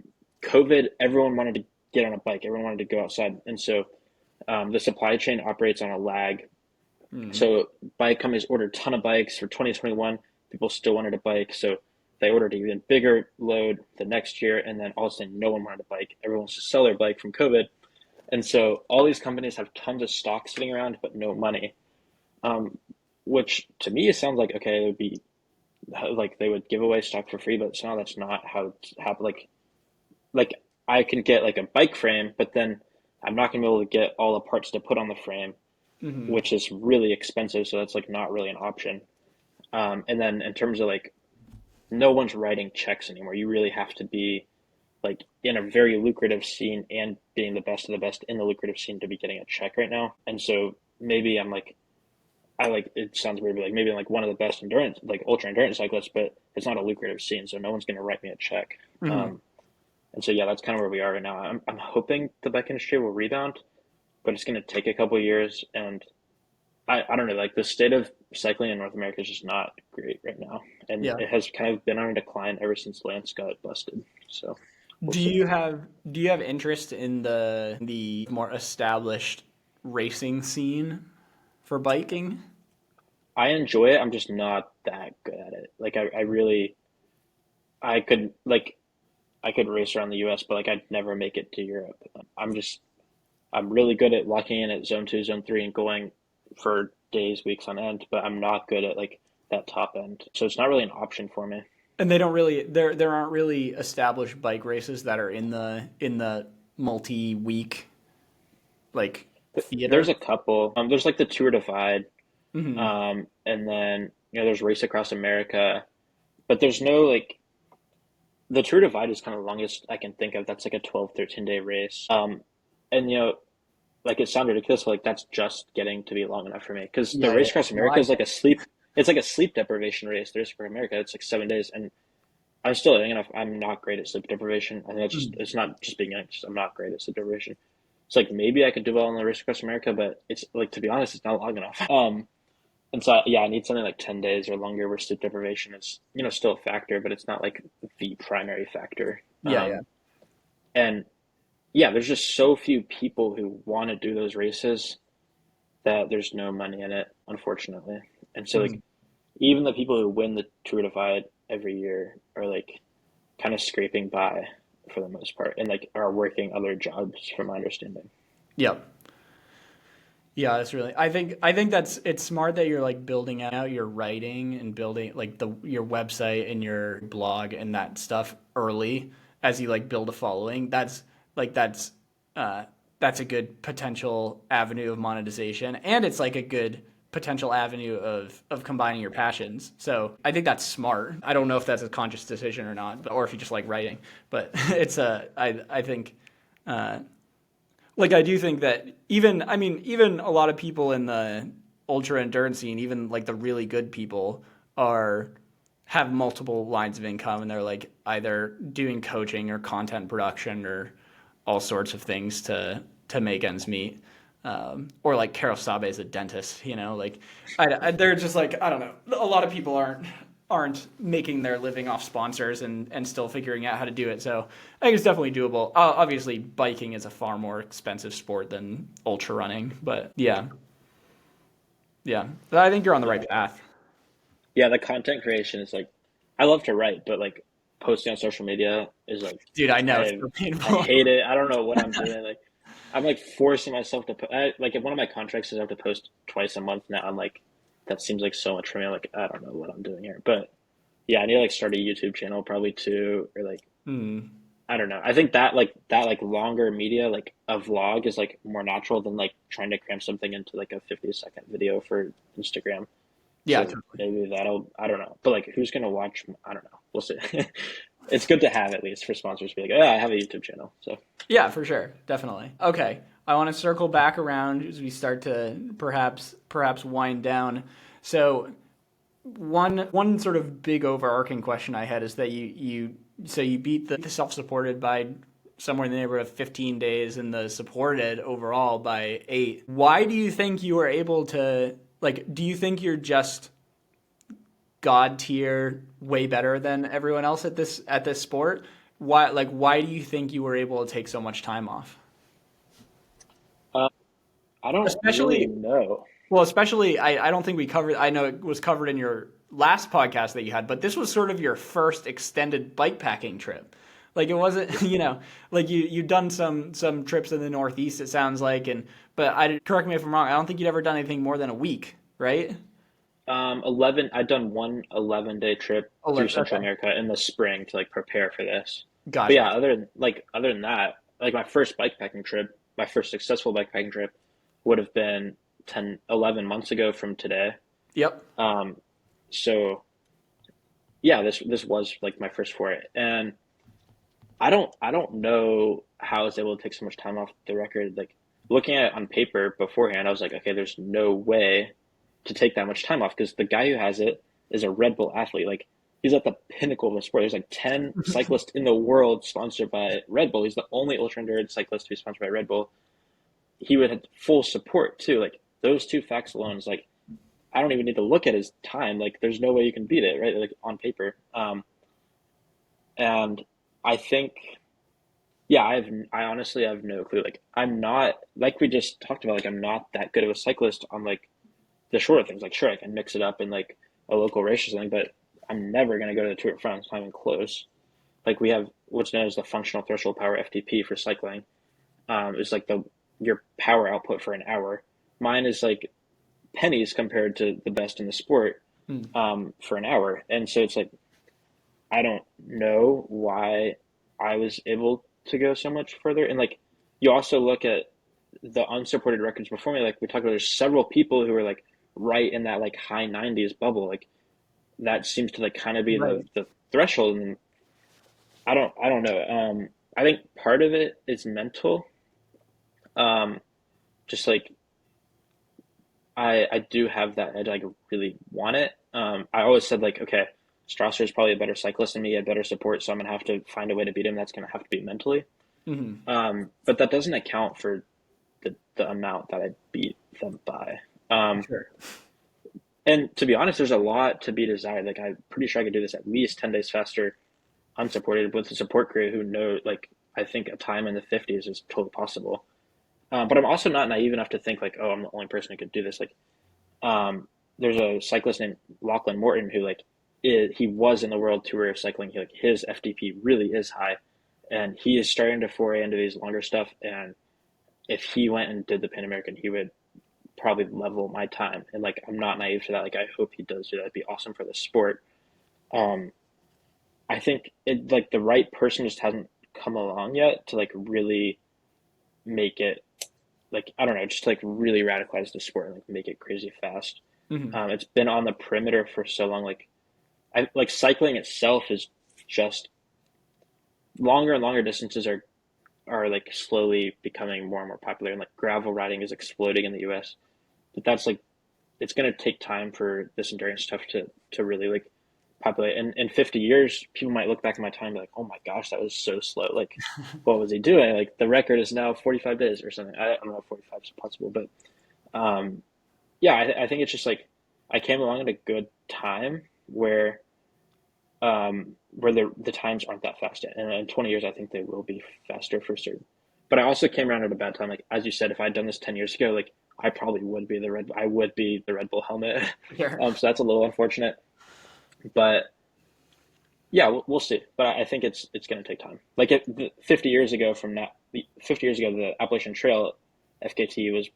S2: COVID, everyone wanted to get on a bike, everyone wanted to go outside, and so the supply chain operates on a lag.
S1: Mm.
S2: So bike companies ordered a ton of bikes for 2021. People still wanted a bike, so they ordered an even bigger load the next year, and then all of a sudden, no one wanted a bike. Everyone wants to sell their bike from COVID, and so all these companies have tons of stock sitting around, but no money. Um, which to me it sounds like okay, it would be like they would give away stock for free, but somehow that's not how it happened. Like I can get like a bike frame, but then I'm not gonna be able to get all the parts to put on the frame,
S1: Mm-hmm.
S2: which is really expensive. So that's like not really an option. And then in terms of like no one's writing checks anymore. You really have to be like in a very lucrative scene and being the best of the best in the lucrative scene to be getting a check right now. And so maybe I'm like I like it sounds weird, but like maybe I'm like one of the best endurance like ultra endurance cyclists, but it's not a lucrative scene, so no one's gonna write me a check.
S1: Mm-hmm.
S2: And so yeah, that's kind of where we are right now. I'm hoping the bike industry will rebound, but it's going to take a couple of years. And I don't know, like the state of cycling in North America is just not great right now, and
S1: Yeah.
S2: it has kind of been on a decline ever since Lance got busted. So we'll
S1: Do
S2: see.
S1: you have do you have interest in the more established racing scene for biking?
S2: I enjoy it. I'm just not that good at it. Like I really I could like I could race around the U.S., but like I'd never make it to Europe. I'm just I'm really good at locking in at zone two, zone three, and going for days, weeks on end, but I'm not good at like that top end. So it's not really an option for me.
S1: And they don't really there aren't really established bike races that are in the multi-week like
S2: There's
S1: theater.
S2: a couple. There's like the Tour Divide,
S1: Hmm.
S2: and then there's Race Across America, but there's no like the Tour Divide is kind of the longest I can think of. That's like a 12, 13 day race. And like it sounds ridiculous, but like that's just getting to be long enough for me because the
S1: Yeah, yeah.
S2: Race Across
S1: No,
S2: America
S1: I
S2: is
S1: get
S2: like a sleep. It's like a sleep deprivation race. The Race Across America, it's like 7 days, and I'm still young enough. I'm not great at sleep deprivation. I think that's just
S1: it.
S2: it's not just being young. It's just, I'm not great at sleep deprivation. It's like maybe I could do well in the Race Across America, but it's like to be honest, it's not long enough. And so yeah, I need something like 10 days or longer where sleep deprivation is still a factor, but it's not like the primary factor.
S1: Yeah, yeah.
S2: And yeah, there's just so few people who want to do those races that there's no money in it, unfortunately. And so
S1: Mhm.
S2: like even the people who win the Tour Divide every year are like kind of scraping by for the most part and like are working other jobs from my understanding.
S1: Yep. Yeah, that's really. I think that's it's smart that you're like building out your writing and building like the your website and your blog and that stuff early as you like build a following. Like that's uh that's a good potential avenue of monetization, and it's like a good potential avenue of combining your passions. So I think that's smart. I don't know if that's a conscious decision or not, or if you just like writing, but it's a I think uh like I do think that even a lot of people in the ultra endurance scene, even like the really good people are have multiple lines of income and they're like either doing coaching or content production or all sorts of things to make ends meet. Or like Carol Sabe is a dentist, you know, like they're just like, I don't know. A lot of people aren't making their living off sponsors and still figuring out how to do it. So I think it's definitely doable. Obviously, biking is a far more expensive sport than ultra running, but yeah, but I think you're on the
S2: Yeah.
S1: right path.
S2: Yeah, the content creation is like, I love to write, but like posting on social media is like,
S1: Dude, I know it's
S2: I
S1: so
S2: I
S1: painful.
S2: hate it. I don't know what I'm doing. Like, I'm like forcing myself to like if one of my contracts is I have to post twice a month now. I'm like, that seems like so much for me. I'm like, I don't know what I'm doing here. But yeah, I need to like start a YouTube channel probably too, or like
S1: Hmm.
S2: I don't know. I think that longer media, like a vlog, is like more natural than like trying to cram something into like a 50-second video for Instagram.
S1: Yeah,
S2: So
S1: totally.
S2: maybe that'll, I don't know. But like, who's gonna watch? I don't know. We'll see. It's good to have at least for sponsors to be like, oh, yeah, I have a YouTube channel. So
S1: Yeah, for sure, definitely. Okay, I want to circle back around as we start to perhaps wind down. So one sort of big overarching question I had is that you beat the self-supported by somewhere in the neighborhood of 15 days and the supported overall by 8. Why do you think you were able to, like, do you think you're just god tier way better than everyone else at this sport? Why do you think you were able to take so much time off?
S2: uh, I don't really
S1: Especially
S2: know.
S1: Well, especially, I don't think we covered, I know it was covered in your last podcast that you had, but this was sort of your first extended bike packing trip. Like it wasn't, like you've done some trips in the Northeast, it sounds like, but correct me if I'm wrong, I don't think you'd ever done anything more than a week, right?
S2: 11. I've done one 11-day trip through Central
S1: Okay.
S2: America in the spring to like prepare for this. But
S1: Gotcha.
S2: yeah, other than that, like my first bikepacking trip, my first successful bikepacking trip would have been 10, 11 months ago from today.
S1: Yep.
S2: Um, so yeah, this was like my first foray, and I don't know how I was able to take so much time off the record. Like looking at it on paper beforehand, I was like, okay, there's no way to take that much time off because the guy who has it is a Red Bull athlete. Like he's at the pinnacle of the sport. There's like 10 cyclists in the world sponsored by Red Bull. He's the only ultra endurance cyclist to be sponsored by Red Bull. He would have full support too. Like those two facts alone is like I don't even need to look at his time. Like there's no way you can beat it, right? Like on paper. And I think yeah, I honestly have no clue. Like I'm not like we just talked about, like I'm not that good of a cyclist on like the shorter things. Like sure I can mix it up in like a local race or something, but I'm never gonna go to the Tour de France, not even close. Like we have what's known as the functional threshold power FTP for cycling. Is like the your power output for an hour. Mine is like pennies compared to the best in the sport
S1: Hmm.
S2: for an hour. And so it's like I don't know why I was able to go so much further. And like you also look at the unsupported records before me, like we talked about, there's several people who are like right in that like high 90s bubble. Like that seems to like kind of be
S1: Right.
S2: the threshold. And I don't know. I think part of it is mental. Um, just like I do have that edge. I really want it. I always said like, okay, Strasser is probably a better cyclist than me, a better support, so I'm gonna have to find a way to beat him. That's gonna have to be mentally.
S1: Hmm.
S2: But that doesn't account for the amount that I beat them by. Um,
S1: Sure.
S2: and to be honest, there's a lot to be desired. Like I'm pretty sure I could do this at least 10 days faster, unsupported with a support crew who know like I think a time in the 50s is totally possible. But I'm also not naive enough to think like, oh, I'm the only person who could do this. Like um, there's a cyclist named Lachlan Morton who like he was in the world tour of cycling. He, like his FTP really is high, and he is starting to foray into these longer stuff. And if he went and did the Pan American, he would probably level my time. And like I'm not naive to that. Like I hope he does do that. It'd be awesome for the sport. Um, I think it like the right person just hasn't come along yet to like really make it like I don't know, just like really radicalize the sport and like make it crazy fast.
S1: Hmm.
S2: It's been on the perimeter for so long. Like I like cycling itself is just longer and longer distances are like slowly becoming more and more popular, and like gravel riding is exploding in the U.S. But that's like it's gonna take time for this endurance stuff to really like populate. And in 50 years, people might look back at my time and be like, oh my gosh, that was so slow. Like, what was he doing? Like, the record is now 45 days or something. I don't know if 45 is possible, but um, yeah, I think it's just like I came along at a good time where the times aren't that fast yet. And in 20 years, I think they will be faster for certain. But I also came around at a bad time. Like as you said, if I'd done this 10 years ago, like I probably would be I would be the Red Bull helmet.
S1: Sure.
S2: So that's a little unfortunate. But yeah, we'll see. But I think it's going to take time. Like 50 years ago from now, 50 years ago, the Appalachian Trail FKT was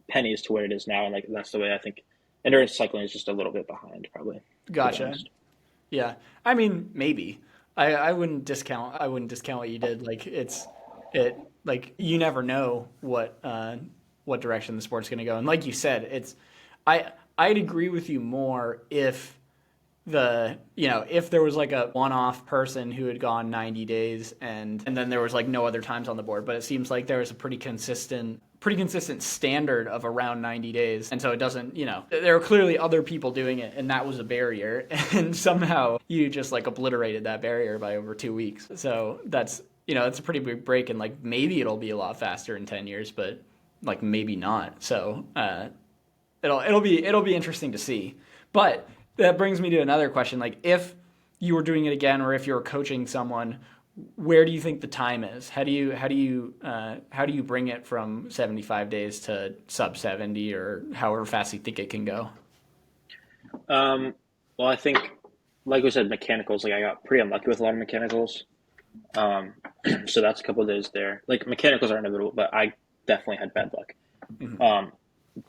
S2: pennies to what it is now, and like that's the way I think endurance cycling is just a little bit behind, probably. To be
S1: Gotcha.
S2: honest.
S1: Yeah. I mean, maybe. I wouldn't discount what you did. Like it like you never know what direction the sport's going to go. And like you said, I'd agree with you more if if there was like a one-off person who had gone 90 days and then there was like no other times on the board, but it seems like there was a pretty consistent standard of around 90 days. And so it doesn't, there are clearly other people doing it and that was a barrier and somehow you just like obliterated that barrier by over 2 weeks. So that's a pretty big break, and like maybe it'll be a lot faster in 10 years, but like maybe not. So it'll be interesting to see. But that brings me to another question. Like if you were doing it again, or if you were coaching someone, where do you think the time is? How do you bring it from 75 days to sub 70, or however fast you think it can go?
S2: Um, well, I think, like we said, mechanicals. Like I got pretty unlucky with a lot of mechanicals. Um, so that's a couple of days there. Like mechanicals are inevitable, but I definitely had bad luck.
S1: Mhm.
S2: Um,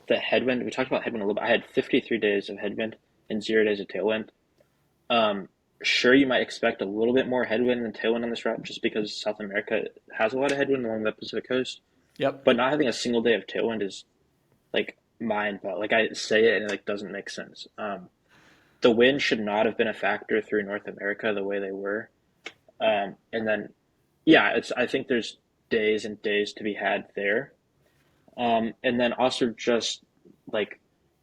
S2: the headwind. We talked about headwind a little bit. I had 53 days of headwind and 0 days of tailwind. Um, sure, you might expect a little bit more headwind than tailwind on this route, just because South America has a lot of headwind along the Pacific coast.
S1: Yep.
S2: But not having a single day of tailwind is like mind boggling. Like I say it and it like doesn't make sense. The wind should not have been a factor through North America the way they were. And then, yeah, it's. I think there's days and days to be had there. And then also just like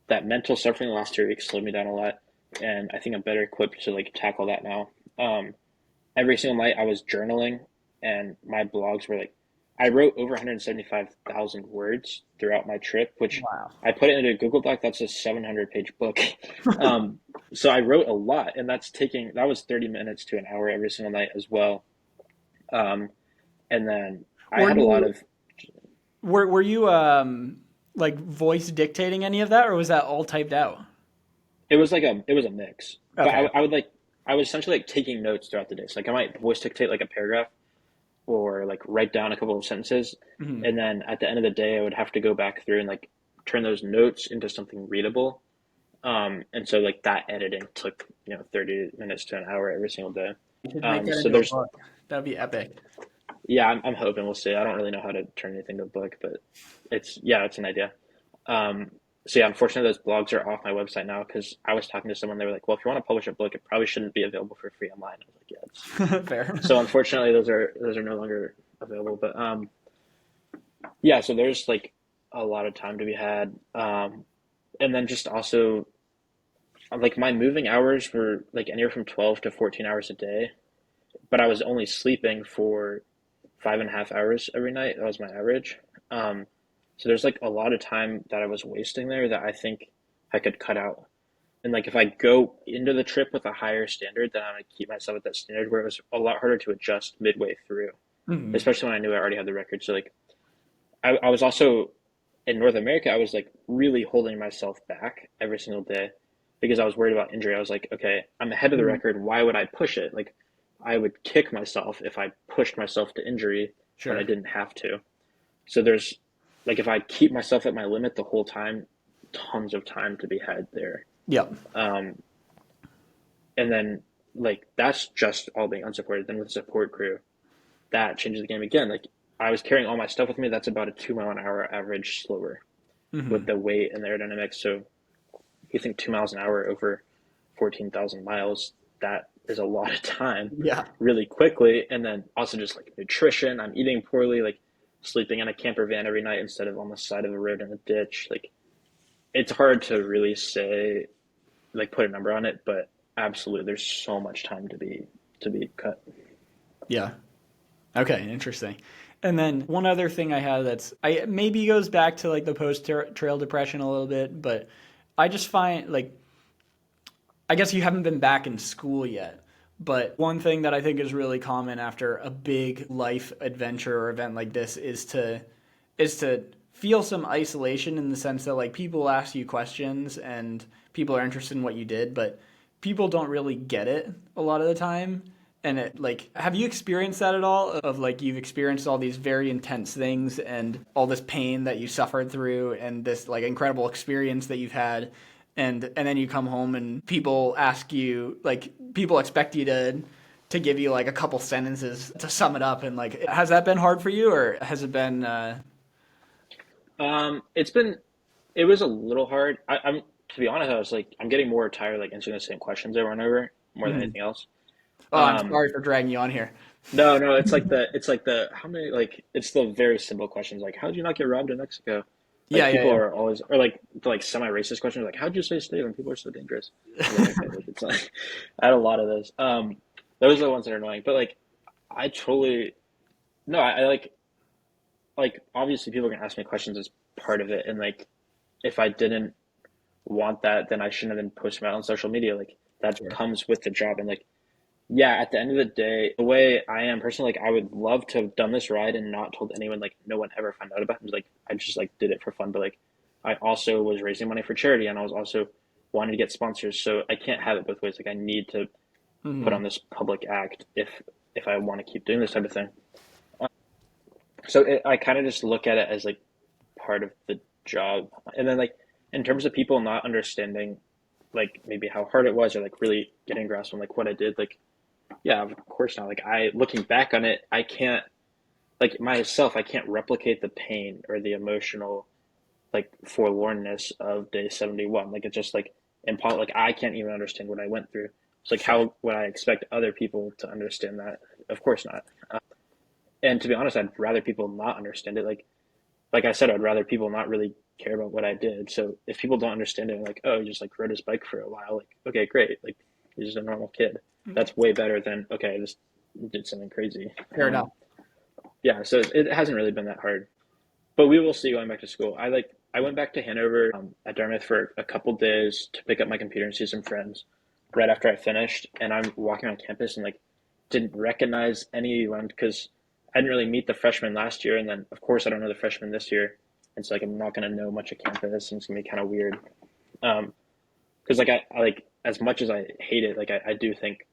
S2: that mental suffering the last 2 weeks slowed me down a lot, and I think I'm better equipped to like tackle that now. Every single night I was journaling, and my blogs were like, I wrote over 175,000 words throughout my trip, which
S1: Wow.
S2: I put it into a Google Doc. That's a 700-page book. Um, so I wrote a lot, and that was 30 minutes to an hour every single night as well. Um, and then I
S1: Were
S2: had a lot
S1: you
S2: of.
S1: were you like voice dictating any of that, or was that all typed out?
S2: It was a mix, but
S1: Okay.
S2: I was essentially like taking notes throughout the day. So like I might voice dictate like a paragraph or like write down a couple of sentences,
S1: Mhm.
S2: and then at the end of the day I would have to go back through and like turn those notes into something readable. And so like that editing took 30 minutes to an hour every single day.
S1: You should make that
S2: So
S1: into a
S2: there's
S1: book. That'd be epic.
S2: Yeah, I'm hoping we'll see. I don't really know how to turn anything into a book, but it's an idea. Um, so yeah, unfortunately, those blogs are off my website now because I was talking to someone. They were like, "Well, if you want to publish a book, it probably shouldn't be available for free online." I was like, "Yeah."
S1: Fair.
S2: So unfortunately, those are no longer available. But yeah, so there's like a lot of time to be had, and then just also like my moving hours were like anywhere from 12 to 14 hours a day, but I was only sleeping for 5.5 hours every night. That was my average. Um, so there's like a lot of time that I was wasting there that I think I could cut out. And like if I go into the trip with a higher standard, then I'm gonna keep myself at that standard where it was a lot harder to adjust midway through,
S1: Mhm.
S2: especially when I knew I already had the record. So like I was also in North America, I was like really holding myself back every single day because I was worried about injury. I was like, okay, I'm ahead of the
S1: Mhm.
S2: record. Why would I push it? Like I would kick myself if I pushed myself to injury when I
S1: Sure.
S2: didn't have to. So there's like if I keep myself at my limit the whole time, tons of time to be had there.
S1: Yep.
S2: Um, and then like that's just all being unsupported. Then with support crew, that changes the game again. Like I was carrying all my stuff with me. That's about a 2 mile an hour average slower with
S1: Hmm.
S2: the weight and the aerodynamics. So if you think 2 miles an hour over 14,000 miles, that is a lot of time
S1: Yeah.
S2: really quickly. And then also just like nutrition, I'm eating poorly, like sleeping in a camper van every night instead of on the side of a road in a ditch. Like it's hard to really say, like put a number on it, but absolutely, there's so much time to be cut.
S1: Yeah. Okay, interesting. And then one other thing I had that's I maybe goes back to like the post trail depression a little bit, but I just find like I guess you haven't been back in school yet. But one thing that I think is really common after a big life adventure or event like this is to feel some isolation in the sense that like people ask you questions and people are interested in what you did, but people don't really get it a lot of the time. And it like have you experienced that at all of like you've experienced all these very intense things and all this pain that you suffered through and this like incredible experience that you've had and then you come home and people ask you like people expect you to give you like a couple sentences to sum it up and like has that been hard for you or has it been
S2: It's been it was a little hard. I'm to be honest, I was like I'm getting more tired like answering the same questions over and over more than
S1: Mhm.
S2: anything else.
S1: Oh, I'm
S2: Um,
S1: sorry for dragging you on here.
S2: no, no, it's like the how many like it's the very simple questions like how did you not get robbed in Mexico? Like
S1: Yeah, yeah,
S2: people
S1: yeah.
S2: are always or like the like semi-racist questions like how'd you stay safe when people are so dangerous? I was like okay, like, it's like I had a lot of those. Those are the ones that are annoying. But like I totally no, I like obviously people are gonna ask me questions as part of it, and like if I didn't want that, then I shouldn't have been posting about it on social media. Like that
S1: Sure.
S2: comes with the job, and like yeah, at the end of the day, the way I am personally, like I would love to have done this ride and not told anyone, like no one ever found out about it. Like I just like did it for fun, but like I also was raising money for charity, and I was also wanting to get sponsors, so I can't have it both ways. Like I need to put
S1: Hmm.
S2: on this public act if I want to keep doing this type of thing. So I kind of just look at it as like part of the job. And then like in terms of people not understanding like maybe how hard it was or like really getting a grasp on like what I did, like yeah, of course not. Like I looking back on it, I can't like myself, I can't replicate the pain or the emotional like forlornness of day 71. Like it's just like impossible. Like I can't even understand what I went through. It's like
S1: Sure.
S2: how would I expect other people to understand that? Of course not. And to be honest, I'd rather people not understand it. Like I said, I'd rather people not really care about what I did. So if people don't understand it, like, oh, he just like rode his bike for a while, like, okay, great, like he's just a normal kid. That's way better than okay, I just did something crazy.
S1: Fair enough.
S2: Yeah, so it hasn't really been that hard. But we will see going back to school. I went back to Hanover at Dartmouth for a couple days to pick up my computer and see some friends. Right after I finished, and I'm walking around campus and like didn't recognize anyone because I didn't really meet the freshmen last year, and then of course I don't know the freshmen this year, and so like I'm not gonna know much of campus, and it's gonna be kind of weird. Because like I like as much as I hate it, like I do think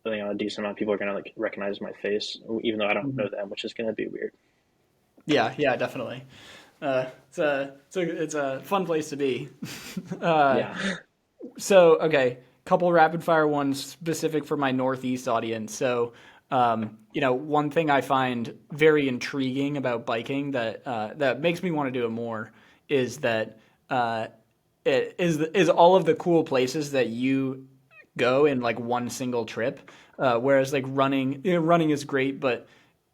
S2: you know a decent amount of people are gonna like recognize my face, even though I don't
S1: Hmm.
S2: know them, which is gonna be weird.
S1: Yeah, yeah, definitely. It's a fun place to be. uh,
S2: Yeah.
S1: So, okay, couple rapid fire ones specific for my Northeast audience. So, one thing I find very intriguing about biking that makes me want to do it more is that uh, is all of the cool places that you go in like one single trip. Whereas like running is great, but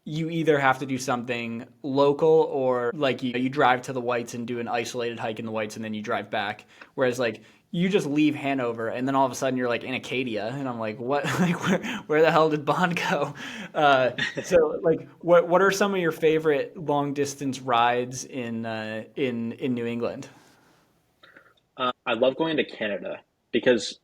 S1: you either have to do something local or like you drive to the Whites and do an isolated hike in the Whites and then you drive back. Whereas like you just leave Hanover and then all of a sudden you're like in Acadia and I'm like what like where the hell did Bond go? So like what are some of your favorite long distance rides in New England?
S2: I love going to Canada because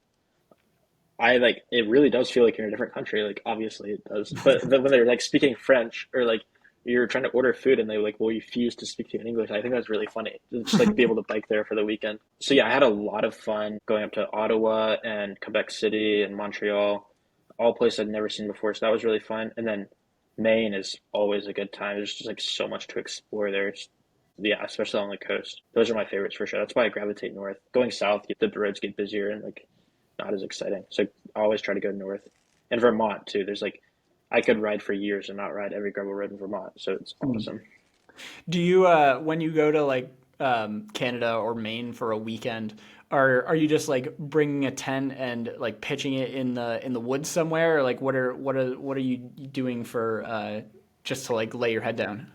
S2: I like it really does feel like you're in a different country. Like obviously it does, but then when they're like speaking French or like you're trying to order food and they like will refuse to speak to you in English, I think that's really funny. Just like be able to bike there for the weekend. So yeah, I had a lot of fun going up to Ottawa and Quebec City and Montreal, all places I'd never seen before. So that was really fun. And then Maine is always a good time. There's just like so much to explore there. Yeah, especially on the coast. Those are my favorites for sure. That's why I gravitate north. Going south, the roads get busier and like not as exciting. So I always try to go north. And Vermont too. There's like I could ride for years and not ride every gravel road in Vermont. So it's awesome.
S1: Do you when you go to like Canada or Maine for a weekend, are you just like bringing a tent and like pitching it in the woods somewhere, or like what are you doing for just to like lay your head down?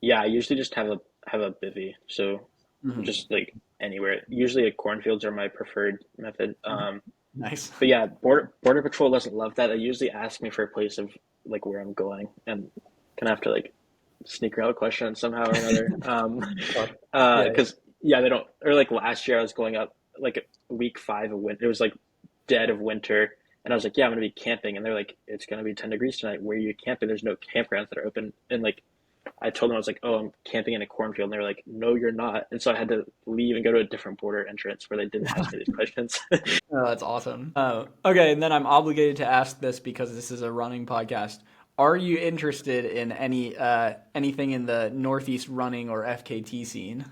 S2: Yeah, I usually just have a bivy. So
S1: Hmm.
S2: just like anywhere. Usually cornfields are my preferred method.
S1: Nice.
S2: But yeah, border patrol doesn't love that. They usually ask me for a place of like where I'm going, and kind of have to like sneak around a question somehow or another.
S1: Fuck. Yeah.
S2: Because yeah, they don't. Or like last year, I was going up like week 5 of winter. It was like dead of winter, and I was like, yeah, I'm gonna be camping, and they're like, it's gonna be 10 degrees tonight. Where are you camping? There's no campgrounds that are open, and like I told them I was like, oh, I'm camping in a cornfield, and they were like, no, you're not. And so I had to leave and go to a different border entrance where they didn't ask me these questions.
S1: Oh, that's awesome. Okay, and then I'm obligated to ask this because this is a running podcast. Are you interested in anything in the Northeast running or FKT scene?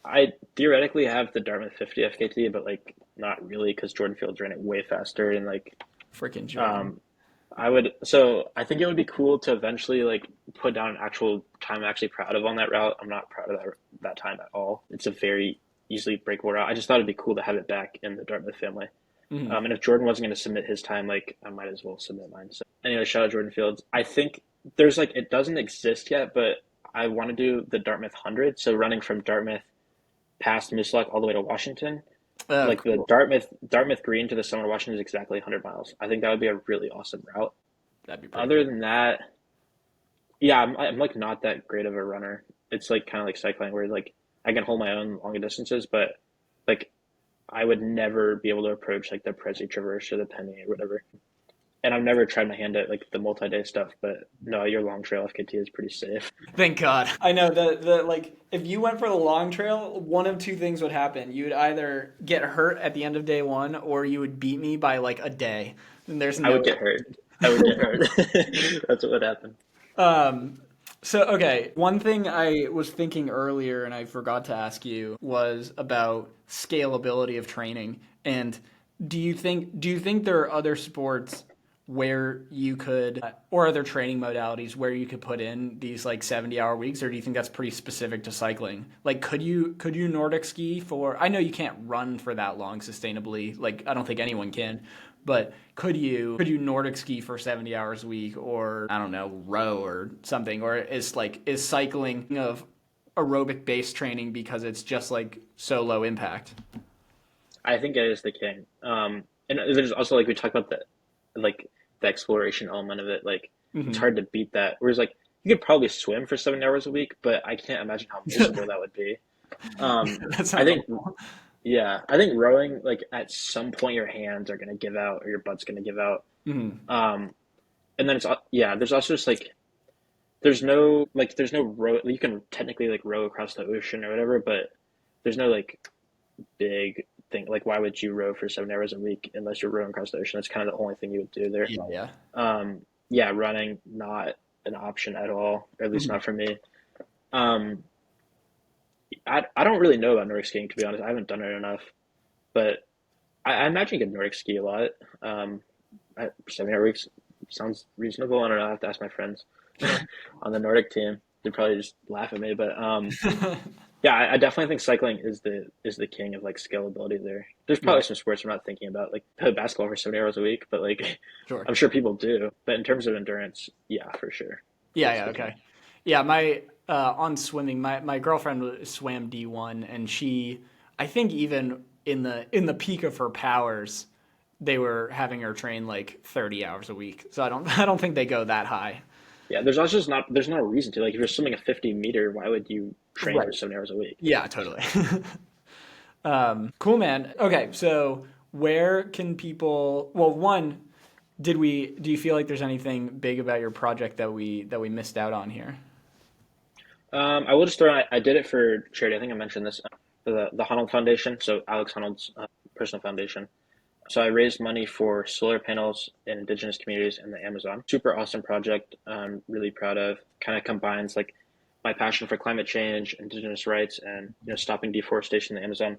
S2: I theoretically have the Dartmouth 50 FKT, but like not really because Jordan Fields ran it way faster and like
S1: Freaking Jordan.
S2: um I would so I think it would be cool to eventually like put down an actual time I'm actually proud of on that route. I'm not proud of that time at all. It's a very easily breakable route. I just thought it'd be cool to have it back in the Dartmouth family.
S1: Mhm.
S2: And if Jordan wasn't going to submit his time, like I might as well submit mine. So anyway, shout out Jordan Fields. I think there's like it doesn't exist yet, but I want to do the Dartmouth 100. So running from Dartmouth past Mislock all the way to Washington.
S1: Oh,
S2: Like the
S1: cool.
S2: Dartmouth Green to the Summit of Washington is exactly 100 miles. I think that would be a really awesome route.
S1: That'd be pretty
S2: Other
S1: cool.
S2: than that, yeah, I'm like not that great of a runner. It's like kind of like cycling where like I can hold my own longer distances, but like I would never be able to approach like the Prezi Traverse or the Penny or whatever. And I've never tried my hand at like the multi-day stuff, but no, your long trail FKT is pretty safe.
S1: Thank God. I know the like if you went for the long trail, one of two things would happen. You would either get hurt at the end of day one, or you would beat me by like a day. And there's
S2: I would
S1: no
S2: get hurt. I would get hurt. That's what would happen.
S1: um so okay, one thing I was thinking earlier and I forgot to ask you was about scalability of training. And do you think there are other sports where you could or other training modalities where you could put in these like 70-hour weeks, or do you think that's pretty specific to cycling? Like could you Nordic ski for, I know you can't run for that long sustainably, like I don't think anyone can, but could you Nordic ski for 70 hours a week, or I don't know, row or something, or is cycling of aerobic based training because it's just like so low impact?
S2: I think it is the king. And there's also like we talked about like the exploration element of it. Like it's
S1: Hmm.
S2: hard to beat that. Whereas like you could probably swim for 7 hours a week, but I can't imagine how miserable that would be.
S1: That
S2: I
S1: sounds
S2: think
S1: awful.
S2: yeah, I think rowing like at some point your hands are gonna give out or your butt's gonna give out.
S1: Hmm.
S2: Um, and then yeah, there's also just like there's no row. You can technically like row across the ocean or whatever, but there's no like big thing. Like, why would you row for 7 hours a week unless you're rowing across the ocean? That's kind of the only thing you would do there.
S1: Yeah, yeah.
S2: Yeah, running not an option at all, or at least
S1: Mhm.
S2: not for me. Um, I don't really know about Nordic skiing to be honest. I haven't done it enough, but I imagine you could Nordic ski a lot. Um, 7 hour weeks sounds reasonable. I don't know. I have to ask my friends
S1: Sure.
S2: on the Nordic team. They'd probably just laugh at me, but yeah, I definitely think cycling is the king of like scalability there. There's
S1: Yeah,
S2: probably some sports I'm not thinking about, like play basketball for 70 hours a week, but like
S1: sure.
S2: I'm sure people do. But in terms of endurance, yeah, for sure,
S1: Yeah,
S2: it's
S1: yeah,
S2: the king.
S1: okay. Yeah, my on swimming, my girlfriend swam D1, and she, I think even in the peak of her powers, they were having her train like 30 hours a week. So I don't think they go that high.
S2: Yeah, there's no reason to like if you're swimming a 50 meter, why would you train for
S1: Right.
S2: 7 hours a week?
S1: Yeah, totally. Cool, man. Okay, so where can people? Well, one, do you feel like there's anything big about your project that we missed out on here?
S2: I will just throw. I did it for charity. I think I mentioned this. The Honnold Foundation, so Alex Honnold's personal foundation. So I raised money for solar panels in indigenous communities in the Amazon. Super awesome project. I'm really proud of. Kind of combines like my passion for climate change, indigenous rights, and stopping deforestation in the Amazon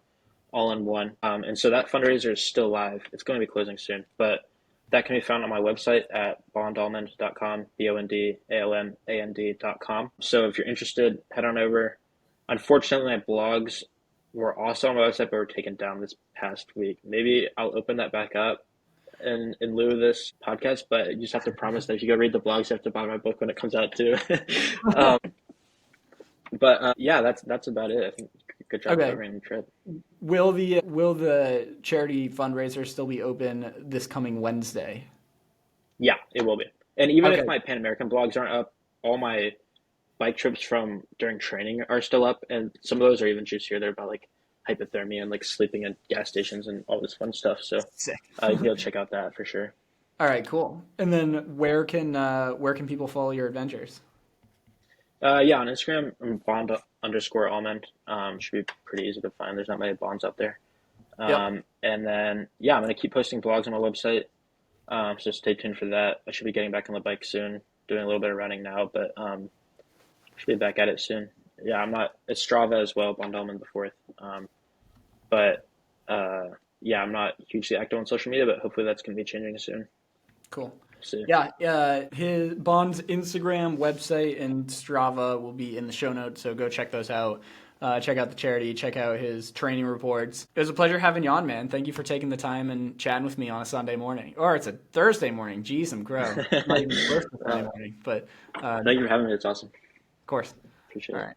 S2: all in one. And so that fundraiser is still live. It's going to be closing soon, but that can be found on my website at bondalmond.com, bondalmand.com. So if you're interested, head on over. Unfortunately, my blogs were also on my website, but were taken down this past week. Maybe I'll open that back up in lieu of this podcast, but you just have to promise that if you go read the blogs, you have to buy my book when it comes out too. um, but yeah, that's about it. I think good job
S1: Okay.
S2: covering the trip.
S1: Will the charity fundraiser still be open this coming Wednesday?
S2: Yeah, it will be. And even if
S1: Okay.
S2: my Pan American blogs aren't up, all my bike trips from during training are still up, and some of those are even juicier. They're about like hypothermia and like sleeping at gas stations and all this fun stuff. So
S1: Sick.
S2: you can go check out that for sure.
S1: All right, cool. And then where can people follow your adventures?
S2: Yeah, on Instagram, I'm bond underscore almond. Should be pretty easy to find. There's not many bonds out there.
S1: Yep.
S2: And then yeah, I'm gonna keep posting blogs on my website. So stay tuned for that. I should be getting back on the bike soon. Doing a little bit of running now, but should be back at it soon. Yeah, I'm not. It's Strava as well, Bond Almond the fourth. But yeah, I'm not hugely active on social media, but hopefully that's gonna be changing soon.
S1: Cool.
S2: See.
S1: Yeah, his Bond's Instagram, website, and Strava will be in the show notes, so go check those out. Check out the charity, check out his training reports. It was a pleasure having you on, man. Thank you for taking the time and chatting with me on a Sunday morning. Or it's a Thursday morning. Jeez, I'm grown. It's not even close to Sunday morning, but of
S2: Thank you for having me. It's awesome.
S1: course.
S2: Appreciate
S1: All
S2: it.
S1: right.